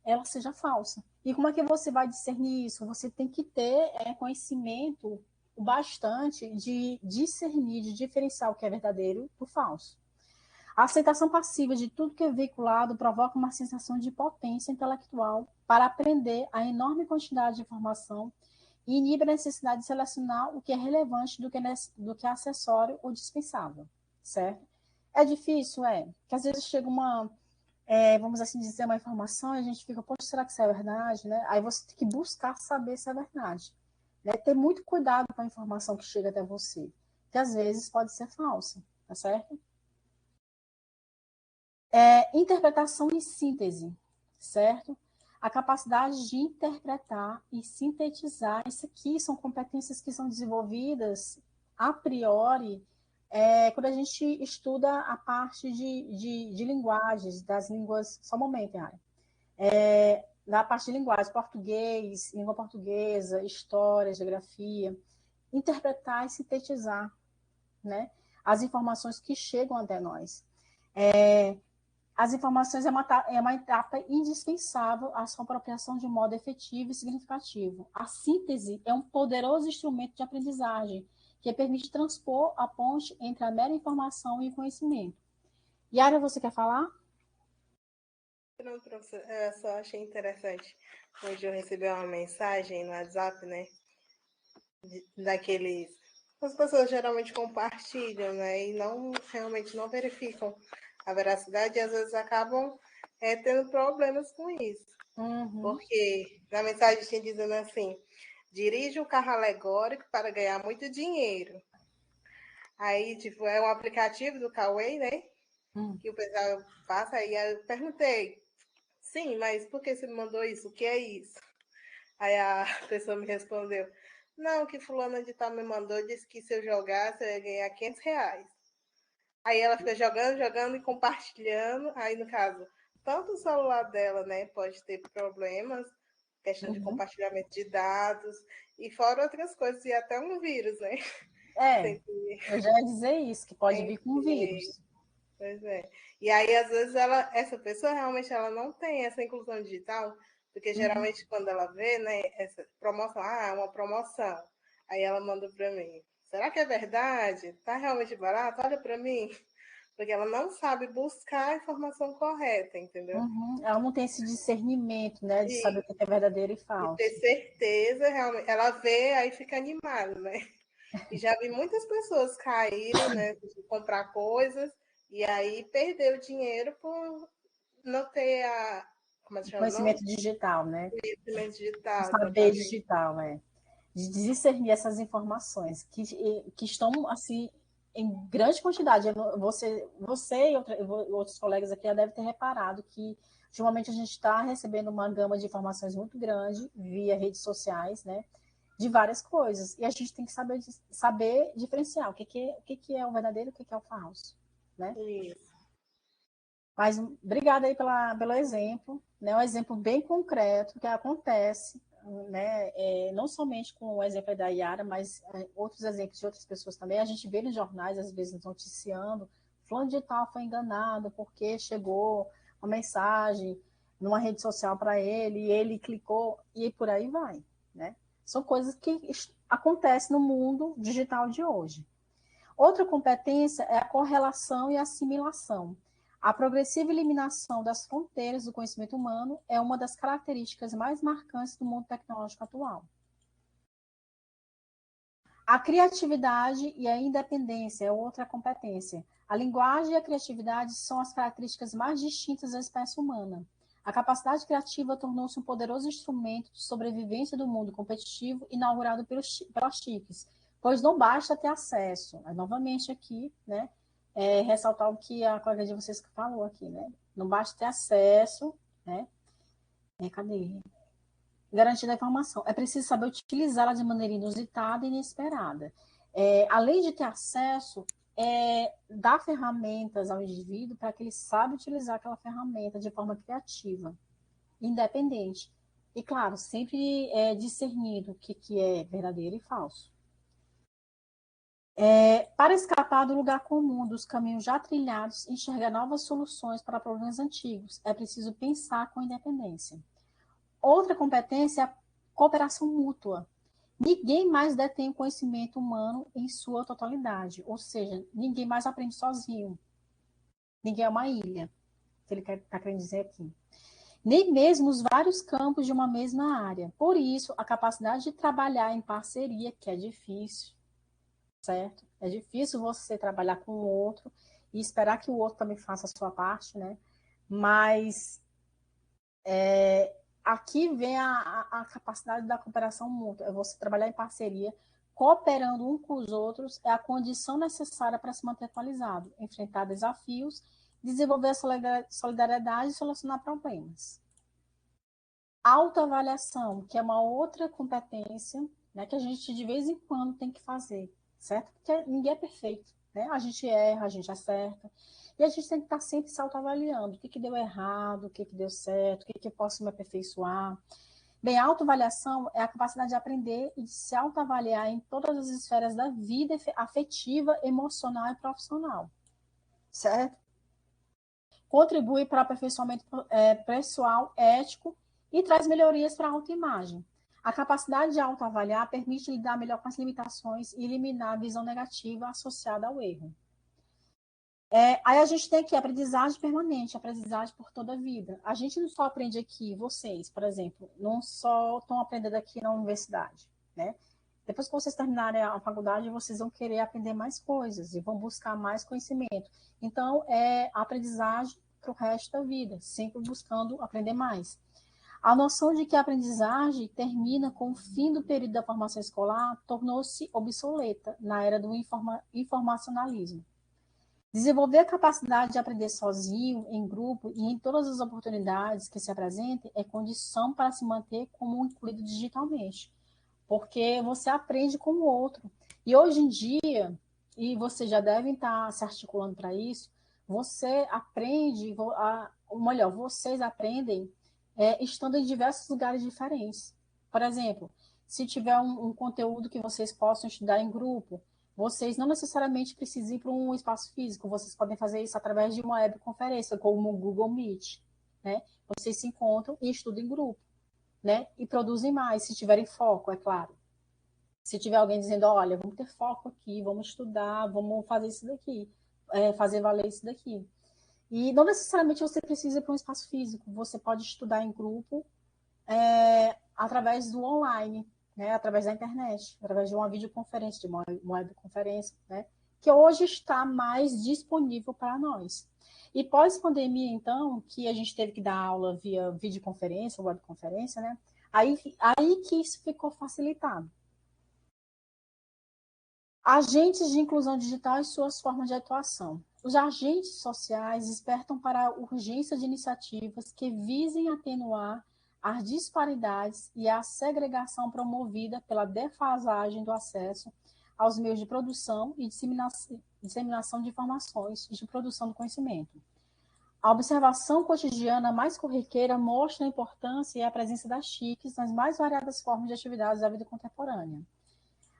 S1: ela seja falsa. E como é que você vai discernir isso? Você tem que ter conhecimento o bastante de discernir, de diferenciar o que é verdadeiro do falso. A aceitação passiva de tudo que é veiculado provoca uma sensação de potência intelectual para aprender a enorme quantidade de informação e inibe a necessidade de selecionar o que é relevante do que é acessório ou dispensável, certo? É difícil, porque às vezes chega vamos assim dizer, uma informação e a gente fica, poxa, será que isso é verdade, né? Aí você tem que buscar saber se é verdade, né? Ter muito cuidado com a informação que chega até você, que às vezes pode ser falsa, tá certo? Interpretação e síntese, certo? A capacidade de interpretar e sintetizar, isso aqui são competências que são desenvolvidas a priori quando a gente estuda a parte de linguagens, das línguas. Só um momento, Yara. Na parte de linguagem, português, língua portuguesa, história, geografia, interpretar e sintetizar, né, as informações que chegam até nós. As informações é uma etapa indispensável à sua apropriação de um modo efetivo e significativo. A síntese é um poderoso instrumento de aprendizagem que permite transpor a ponte entre a mera informação e o conhecimento. Yara, você quer falar?
S4: Não, professor, eu só achei interessante. Hoje eu recebi uma mensagem no WhatsApp, né? Daqueles. As pessoas geralmente compartilham, né? E realmente não verificam a veracidade e às vezes acabam tendo problemas com isso.
S1: Uhum.
S4: Porque na mensagem tinha dizendo assim: dirige o carro alegórico para ganhar muito dinheiro. Aí, tipo, é um aplicativo do Cauê, né? Que o pessoal passa. Aí eu perguntei: sim, mas por que você me mandou isso? O que é isso? Aí a pessoa me respondeu: não, que fulana de tal me mandou, disse que se eu jogasse eu ia ganhar R$ 500. Aí ela fica jogando e compartilhando. Aí, no caso, tanto o celular dela, né, pode ter problemas, questão de compartilhamento de dados, e fora outras coisas, e até um vírus, né?
S1: Eu já ia dizer isso, que pode vir com vírus.
S4: Pois é. E aí, às vezes, essa pessoa realmente ela não tem essa inclusão digital, porque geralmente quando ela vê, né, essa promoção, uma promoção, aí ela manda para mim: será que é verdade? Tá realmente barato? Olha para mim. Porque ela não sabe buscar a informação correta, entendeu?
S1: Ela não tem esse discernimento, né, de saber o que é verdadeiro e falso.
S4: E ter certeza, realmente. Ela vê, aí fica animada, né? E já vi muitas pessoas caírem, né, de comprar coisas e aí perder o dinheiro por não ter como é que chama?
S1: Conhecimento digital, né?
S4: Conhecimento digital.
S1: Saber digital, de discernir essas informações que estão assim em grande quantidade. Você e outros colegas aqui já devem ter reparado que ultimamente a gente está recebendo uma gama de informações muito grande via redes sociais, né? De várias coisas. E a gente tem que saber diferenciar o que é o verdadeiro e o que é o falso, né?
S4: Isso.
S1: Mas obrigada aí pelo exemplo, né? Um exemplo bem concreto que acontece, né? Não somente com o exemplo da Yara, mas outros exemplos de outras pessoas também. A gente vê nos jornais, às vezes, noticiando, fulano de tal foi enganado porque chegou uma mensagem numa rede social para ele, e ele clicou, e por aí vai, né? São coisas que acontecem no mundo digital de hoje. Outra competência é a correlação e assimilação. A progressiva eliminação das fronteiras do conhecimento humano é uma das características mais marcantes do mundo tecnológico atual. A criatividade e a independência é outra competência. A linguagem e a criatividade são as características mais distintas da espécie humana. A capacidade criativa tornou-se um poderoso instrumento de sobrevivência do mundo competitivo inaugurado pelas TICs, pois não basta ter acesso. Novamente aqui, né, ressaltar o que a colega de vocês falou aqui, né? Não basta ter acesso, né? Cadê? Garantindo a informação. É preciso saber utilizá-la de maneira inusitada e inesperada. Além de ter acesso, dar ferramentas ao indivíduo para que ele saiba utilizar aquela ferramenta de forma criativa, independente. E, claro, sempre discernindo o que é verdadeiro e falso. Para escapar do lugar comum, dos caminhos já trilhados, enxergar novas soluções para problemas antigos, é preciso pensar com independência. Outra competência é a cooperação mútua. Ninguém mais detém o conhecimento humano em sua totalidade, ou seja, ninguém mais aprende sozinho. Ninguém é uma ilha, que ele está querendo dizer aqui. nem mesmo os vários campos de uma mesma área. Por isso, a capacidade de trabalhar em parceria, que é difícil, certo? É difícil você trabalhar com o outro e esperar que o outro também faça a sua parte, né? Mas aqui vem a capacidade da cooperação mútua, é você trabalhar em parceria, cooperando um com os outros, é a condição necessária para se manter atualizado, enfrentar desafios, desenvolver a solidariedade e solucionar problemas. Autoavaliação, que é uma outra competência, né, que a gente de vez em quando tem que fazer, certo? Porque ninguém é perfeito, né? A gente erra, a gente acerta, e a gente tem que estar sempre se autoavaliando, o que deu errado, o que deu certo, o que eu posso me aperfeiçoar. Bem, a autoavaliação é a capacidade de aprender e de se autoavaliar em todas as esferas da vida afetiva, emocional e profissional, certo? Contribui para o aperfeiçoamento pessoal, ético e traz melhorias para a autoimagem. A capacidade de autoavaliar permite lidar melhor com as limitações e eliminar a visão negativa associada ao erro. Aí a gente tem aqui aprendizagem permanente, aprendizagem por toda a vida. A gente não só aprende aqui, vocês, por exemplo, não só estão aprendendo aqui na universidade, né? Depois que vocês terminarem a faculdade, vocês vão querer aprender mais coisas e vão buscar mais conhecimento. Então, é a aprendizagem para o resto da vida, sempre buscando aprender mais. A noção de que a aprendizagem termina com o fim do período da formação escolar tornou-se obsoleta na era do informacionalismo. Desenvolver a capacidade de aprender sozinho, em grupo e em todas as oportunidades que se apresentem é condição para se manter como incluído digitalmente, porque você aprende com o outro. E hoje em dia, e vocês já devem estar se articulando para isso, você aprende, ou melhor, vocês aprendem estando em diversos lugares diferentes. Por exemplo, se tiver um conteúdo que vocês possam estudar em grupo, vocês não necessariamente precisam ir para um espaço físico, vocês podem fazer isso através de uma webconferência, como o Google Meet, né? Vocês se encontram e estudam em grupo, né? E produzem mais, se tiverem foco, é claro. Se tiver alguém dizendo, olha, vamos ter foco aqui, vamos estudar, vamos fazer isso daqui, fazer valer isso daqui. E não necessariamente você precisa ir para um espaço físico, você pode estudar em grupo através do online, né, através da internet, através de uma videoconferência, de uma webconferência, né, que hoje está mais disponível para nós. E pós-pandemia, então, que a gente teve que dar aula via videoconferência, webconferência, né, aí que isso ficou facilitado. Agentes de inclusão digital e suas formas de atuação. Os agentes sociais despertam para a urgência de iniciativas que visem atenuar as disparidades e a segregação promovida pela defasagem do acesso aos meios de produção e disseminação de informações e de produção do conhecimento. A observação cotidiana mais corriqueira mostra a importância e a presença das TICs nas mais variadas formas de atividades da vida contemporânea.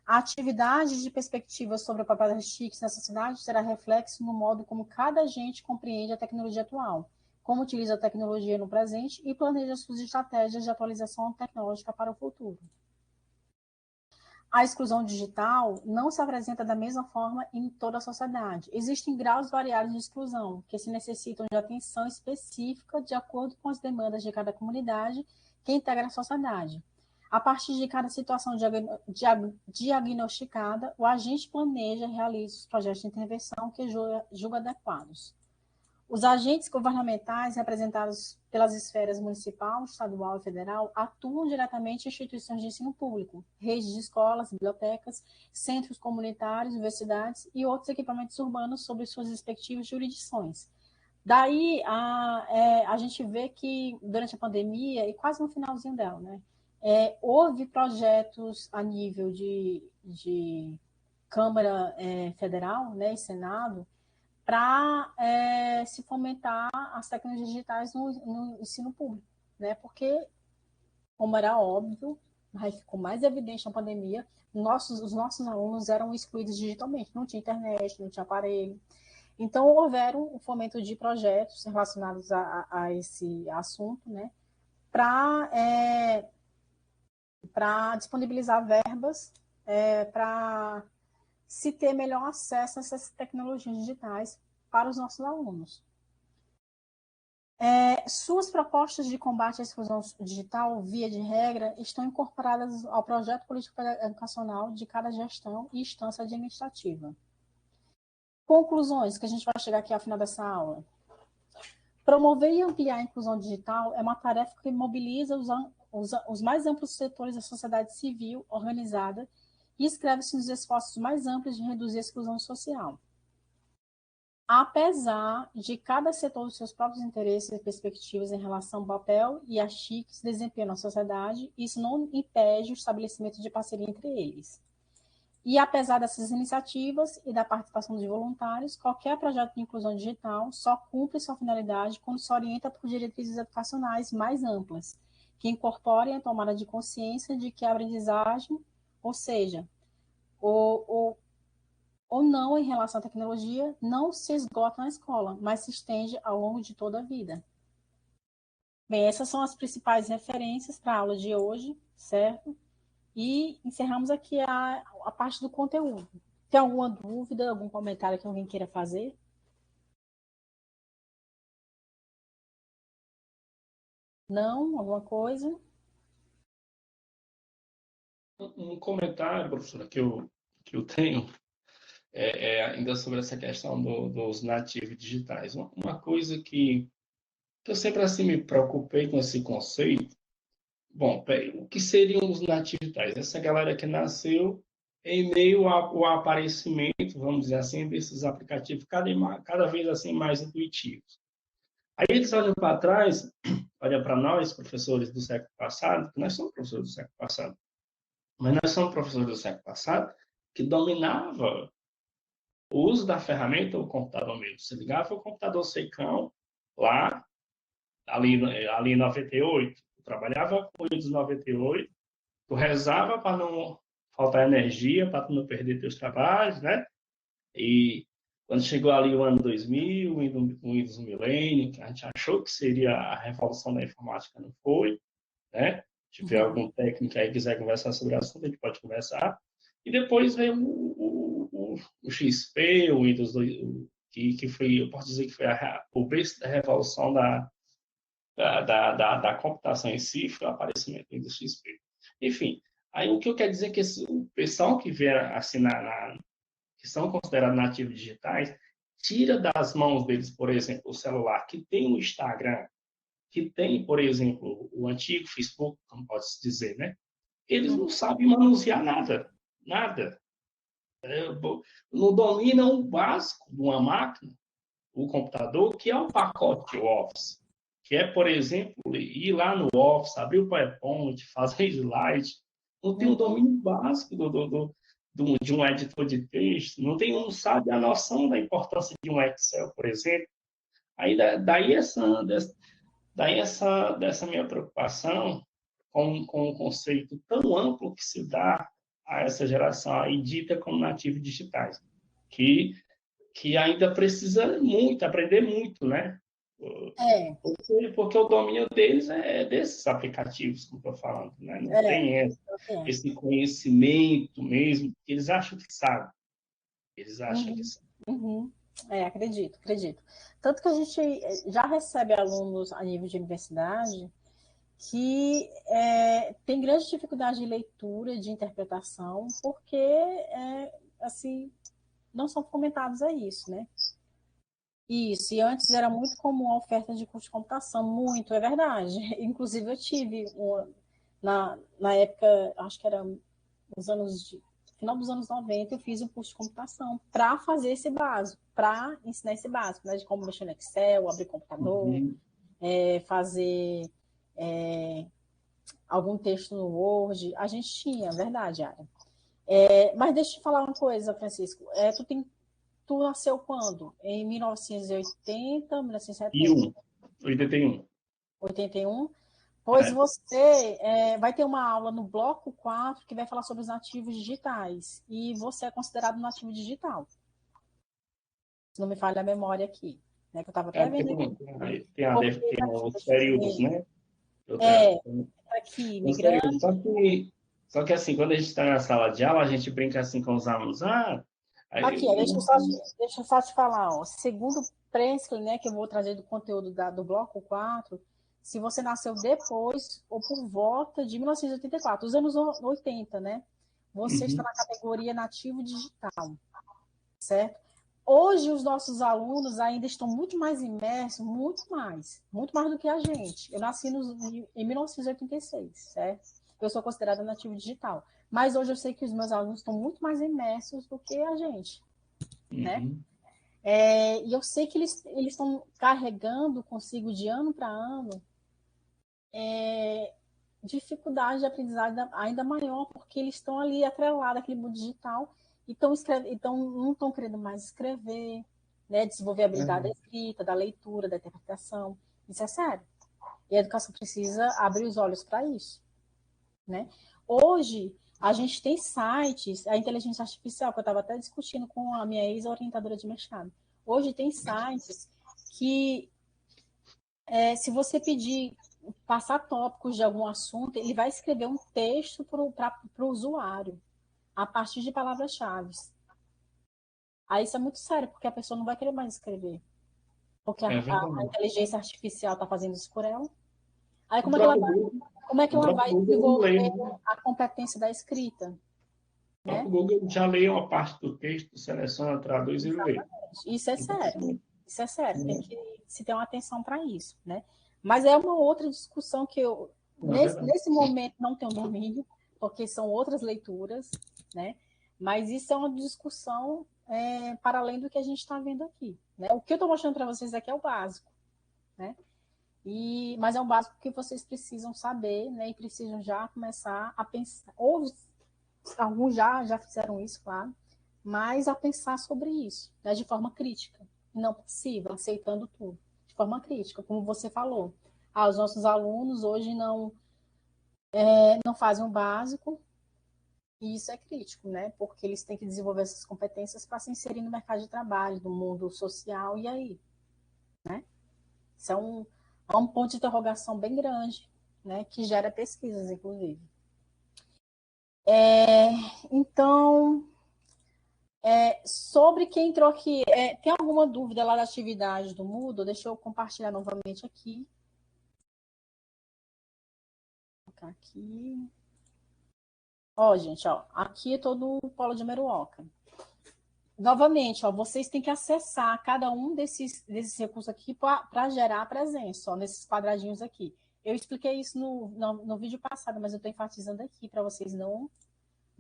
S1: A atividade de perspectiva sobre o papel das TICs na sociedade será reflexo no modo como cada agente compreende a tecnologia atual, como utiliza a tecnologia no presente e planeja suas estratégias de atualização tecnológica para o futuro. A exclusão digital não se apresenta da mesma forma em toda a sociedade. Existem graus variados de exclusão, que se necessitam de atenção específica de acordo com as demandas de cada comunidade que integra a sociedade. A partir de cada situação diagnosticada, o agente planeja e realiza os projetos de intervenção que julga adequados. Os agentes governamentais, representados pelas esferas municipal, estadual e federal, atuam diretamente em instituições de ensino público, redes de escolas, bibliotecas, centros comunitários, universidades e outros equipamentos urbanos sob suas respectivas jurisdições. Daí, a gente vê que, durante a pandemia, e quase no finalzinho dela, né, houve projetos a nível de Câmara Federal, né, e Senado, para se fomentar as tecnologias digitais no ensino público, né? Porque, como era óbvio, mas ficou mais evidente na pandemia, os nossos alunos eram excluídos digitalmente, não tinha internet, não tinha aparelho. Então, houveram o fomento de projetos relacionados a esse assunto, né? Para disponibilizar verbas para se ter melhor acesso a essas tecnologias digitais para os nossos alunos. Suas propostas de combate à exclusão digital, via de regra, estão incorporadas ao projeto político educacional de cada gestão e instância administrativa. Conclusões, que a gente vai chegar aqui ao final dessa aula. Promover e ampliar a inclusão digital é uma tarefa que mobiliza os mais amplos setores da sociedade civil organizada e inscreve-se nos esforços mais amplos de reduzir a exclusão social. Apesar de cada setor dos seus próprios interesses e perspectivas em relação ao papel e a que se desempenham na sociedade, isso não impede o estabelecimento de parceria entre eles. E apesar dessas iniciativas e da participação de voluntários, qualquer projeto de inclusão digital só cumpre sua finalidade quando se orienta por diretrizes educacionais mais amplas, que incorporem a tomada de consciência de que a aprendizagem, ou seja, ou não em relação à tecnologia, não se esgota na escola, mas se estende ao longo de toda a vida. Bem, essas são as principais referências para a aula de hoje, certo? E encerramos aqui a parte do conteúdo. Tem alguma dúvida, algum comentário que alguém queira fazer? Não? Alguma coisa?
S3: Um comentário, professora, que eu tenho ainda sobre essa questão dos nativos digitais. Uma coisa que eu sempre assim me preocupei com esse conceito. Bom, o que seriam os nativos digitais? Essa galera que nasceu em meio ao aparecimento, vamos dizer assim, desses aplicativos cada vez assim mais intuitivos. Aí eles olham para trás, olham para nós, professores do século passado, que nós somos professores do século passado, mas nós somos professores do século passado que dominava o uso da ferramenta, o computador mesmo. Você ligava o computador secão lá, ali em 98, eu trabalhava com o Windows 98, tu rezava para não faltar energia, para tu não perder teus trabalhos, né? E quando chegou ali o ano 2000, o Windows Millennium, que a gente achou que seria a revolução da informática, não foi, né? Se tiver algum técnico aí que quiser conversar sobre o assunto, a gente pode conversar. E depois veio o XP, o Windows, que foi, eu posso dizer que foi o berço da revolução da computação em si, foi o aparecimento do Windows XP. Enfim, aí o que eu quero dizer é que o pessoal que vier assim que são considerados nativos digitais, tira das mãos deles, por exemplo, o celular que tem o Instagram, que tem, por exemplo, o antigo Facebook, como pode-se dizer, né? Eles não sabem manusear nada, nada. Não dominam o básico de uma máquina, o computador, que é o pacote Office, que é, por exemplo, ir lá no Office, abrir o PowerPoint, fazer slide, não tem o domínio básico de um editor de texto, não sabe a noção da importância de um Excel, por exemplo. Aí dessa minha preocupação com um conceito tão amplo que se dá a essa geração aí dita como nativos digitais, que ainda precisa muito, aprender muito, né? Porque o domínio deles é desses aplicativos que eu estou falando, né? Não tem esse conhecimento mesmo, que eles acham que sabem. Eles acham que sabem.
S1: Uhum. Acredito. Tanto que a gente já recebe alunos a nível de universidade que tem grande dificuldade de leitura, de interpretação, porque assim, não são fomentados a isso, né? Isso, e antes era muito comum a oferta de curso de computação, muito, é verdade. Inclusive eu tive, na época, acho que era final dos anos 90, eu fiz um curso de computação para fazer esse básico, para ensinar esse básico, né, de como mexer no Excel, abrir computador, fazer algum texto no Word. A gente tinha, verdade, Ara. Mas deixa eu te falar uma coisa, Francisco. Tu nasceu quando? Em 1980, 1970?
S3: 81.
S1: 81? Pois você vai ter uma aula no bloco 4 que vai falar sobre os nativos digitais. E você é considerado nativo digital. Se não me falha a memória aqui. Né, que eu estava até vendo aqui.
S3: Tem os períodos, né?
S1: Aqui, migrante.
S3: Só que assim, quando a gente está na sala de aula, a gente brinca assim com os alunos.
S1: Aqui, deixa eu só te falar. Ó, segundo Presley, né, que eu vou trazer do conteúdo do bloco 4, se você nasceu depois ou por volta de 1984, os anos 80, né? Você está na categoria nativo digital, certo? Hoje, os nossos alunos ainda estão muito mais imersos, muito mais do que a gente. Eu nasci em 1986, certo? Eu sou considerada nativo digital. Mas hoje eu sei que os meus alunos estão muito mais imersos do que a gente, né? E eu sei que eles estão carregando consigo de ano para ano dificuldade de aprendizagem ainda maior, porque eles estão ali atrelados àquele mundo digital e não estão querendo mais escrever, né? Desenvolver a habilidade da escrita, da leitura, da interpretação. Isso é sério. E a educação precisa abrir os olhos para isso, né? Hoje, a gente tem sites, a inteligência artificial, que eu estava até discutindo com a minha ex-orientadora de mestrado. Hoje tem sites que, se você pedir passar tópicos de algum assunto, ele vai escrever um texto para o usuário, a partir de palavras-chave. Aí isso é muito sério, porque a pessoa não vai querer mais escrever. Porque a inteligência artificial está fazendo isso por ela. Aí como é que ela vai desenvolver a competência da escrita?
S3: O próprio Google já lê uma parte do texto, seleciona, traduz e lê.
S1: Isso é sério. Isso é sério. Tem que se ter uma atenção para isso, né? Mas é uma outra discussão que eu, nesse momento, não tenho domínio, porque são outras leituras, né? Mas isso é uma discussão para além do que a gente está vendo aqui, né? O que eu estou mostrando para vocês aqui é o básico, né? Mas é um básico que vocês precisam saber, né? E precisam já começar a pensar. Ou alguns já fizeram isso, claro, mas a pensar sobre isso, né? De forma crítica, não passiva, aceitando tudo. De forma crítica, como você falou. Os nossos alunos hoje não fazem o básico, e isso é crítico, né? Porque eles têm que desenvolver essas competências para se inserir no mercado de trabalho, no mundo social, e aí? Né? Isso é um ponto de interrogação bem grande, né? Que gera pesquisas, inclusive. Então, sobre quem entrou aqui, tem alguma dúvida lá da atividade do Moodle? Deixa eu compartilhar novamente aqui. Vou colocar aqui. Gente, aqui é todo o polo de Meruoca. Novamente, vocês têm que acessar cada um desses recursos aqui para gerar a presença, nesses quadradinhos aqui. Eu expliquei isso no vídeo passado, mas eu estou enfatizando aqui para vocês não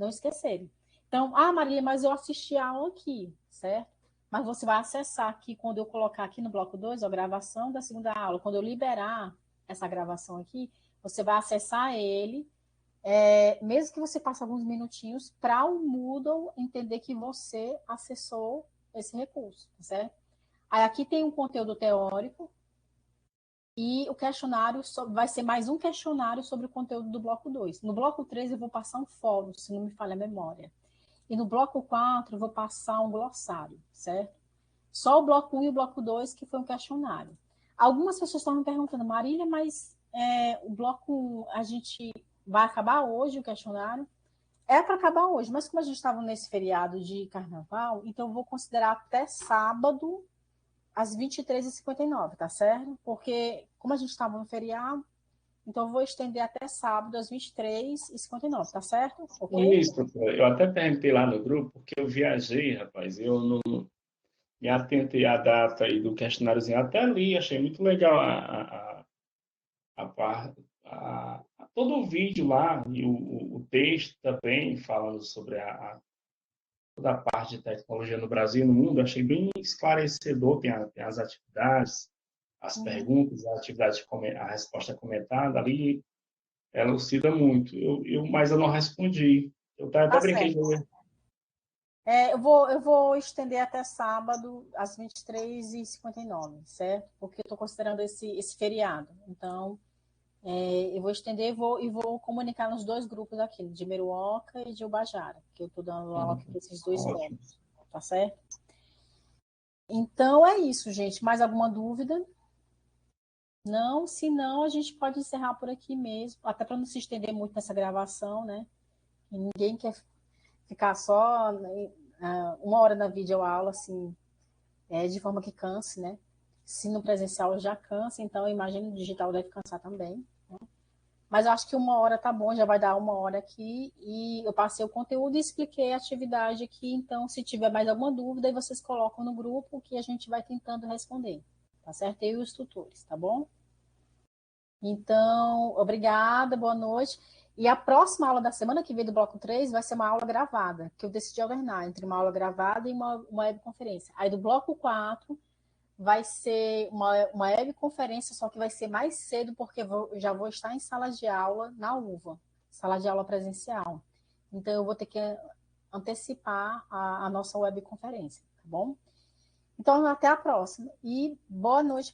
S1: esquecerem. Então, Marília, mas eu assisti a aula aqui, certo? Mas você vai acessar aqui, quando eu colocar aqui no bloco 2, a gravação da segunda aula. Quando eu liberar essa gravação aqui, você vai acessar ele, mesmo que você passe alguns minutinhos, para o Moodle entender que você acessou esse recurso, certo? Aí aqui tem um conteúdo teórico e o questionário vai ser mais um questionário sobre o conteúdo do bloco 2. No bloco 3 eu vou passar um fórum, se não me falha a memória. E no bloco 4 eu vou passar um glossário, certo? Só o bloco 1 e o bloco 2 que foi um questionário. Algumas pessoas estão me perguntando, Marília, mas o bloco 1 a gente vai acabar hoje o questionário? É para acabar hoje, mas como a gente estava nesse feriado de carnaval, então eu vou considerar até sábado, às 23h59, tá certo? Porque como a gente estava no feriado, então eu vou estender até sábado, às 23h59, tá certo?
S3: Okay? Isso, professor. Eu até perguntei lá no grupo, porque eu viajei, rapaz, eu não me atentei à data aí do questionáriozinho, até li, achei muito legal todo o vídeo lá e o texto também falando sobre toda a parte de tecnologia no Brasil e no mundo, achei bem esclarecedor, tem as atividades, as perguntas, a resposta comentada ali, elucida muito. Mas eu não respondi. Eu até brinquei de ver.
S1: Eu vou estender até sábado, às 23h59, certo? Porque eu estou considerando esse feriado. Então, eu vou estender e vou comunicar nos dois grupos aqui, de Meruoca e de Ubajara, que eu estou dando aula aqui para esses dois blocos, tá certo? Então, é isso, gente. Mais alguma dúvida? Não? Se não, a gente pode encerrar por aqui mesmo, até para não se estender muito nessa gravação, né? E ninguém quer ficar só 1 hora na videoaula, assim, de forma que canse, né? Se no presencial já cansa, então eu imagino que o digital deve cansar também, né? Mas eu acho que 1 hora tá bom, já vai dar 1 hora aqui, e eu passei o conteúdo e expliquei a atividade aqui, então se tiver mais alguma dúvida, aí vocês colocam no grupo que a gente vai tentando responder, tá certo? Eu e os tutores, tá bom? Então, obrigada, boa noite. E a próxima aula da semana que vem do bloco 3 vai ser uma aula gravada, que eu decidi alternar entre uma aula gravada e uma webconferência. Aí do bloco 4 vai ser uma webconferência, só que vai ser mais cedo, porque já vou estar em sala de aula na UVA, sala de aula presencial. Então, eu vou ter que antecipar a nossa webconferência, tá bom? Então, até a próxima. E boa noite.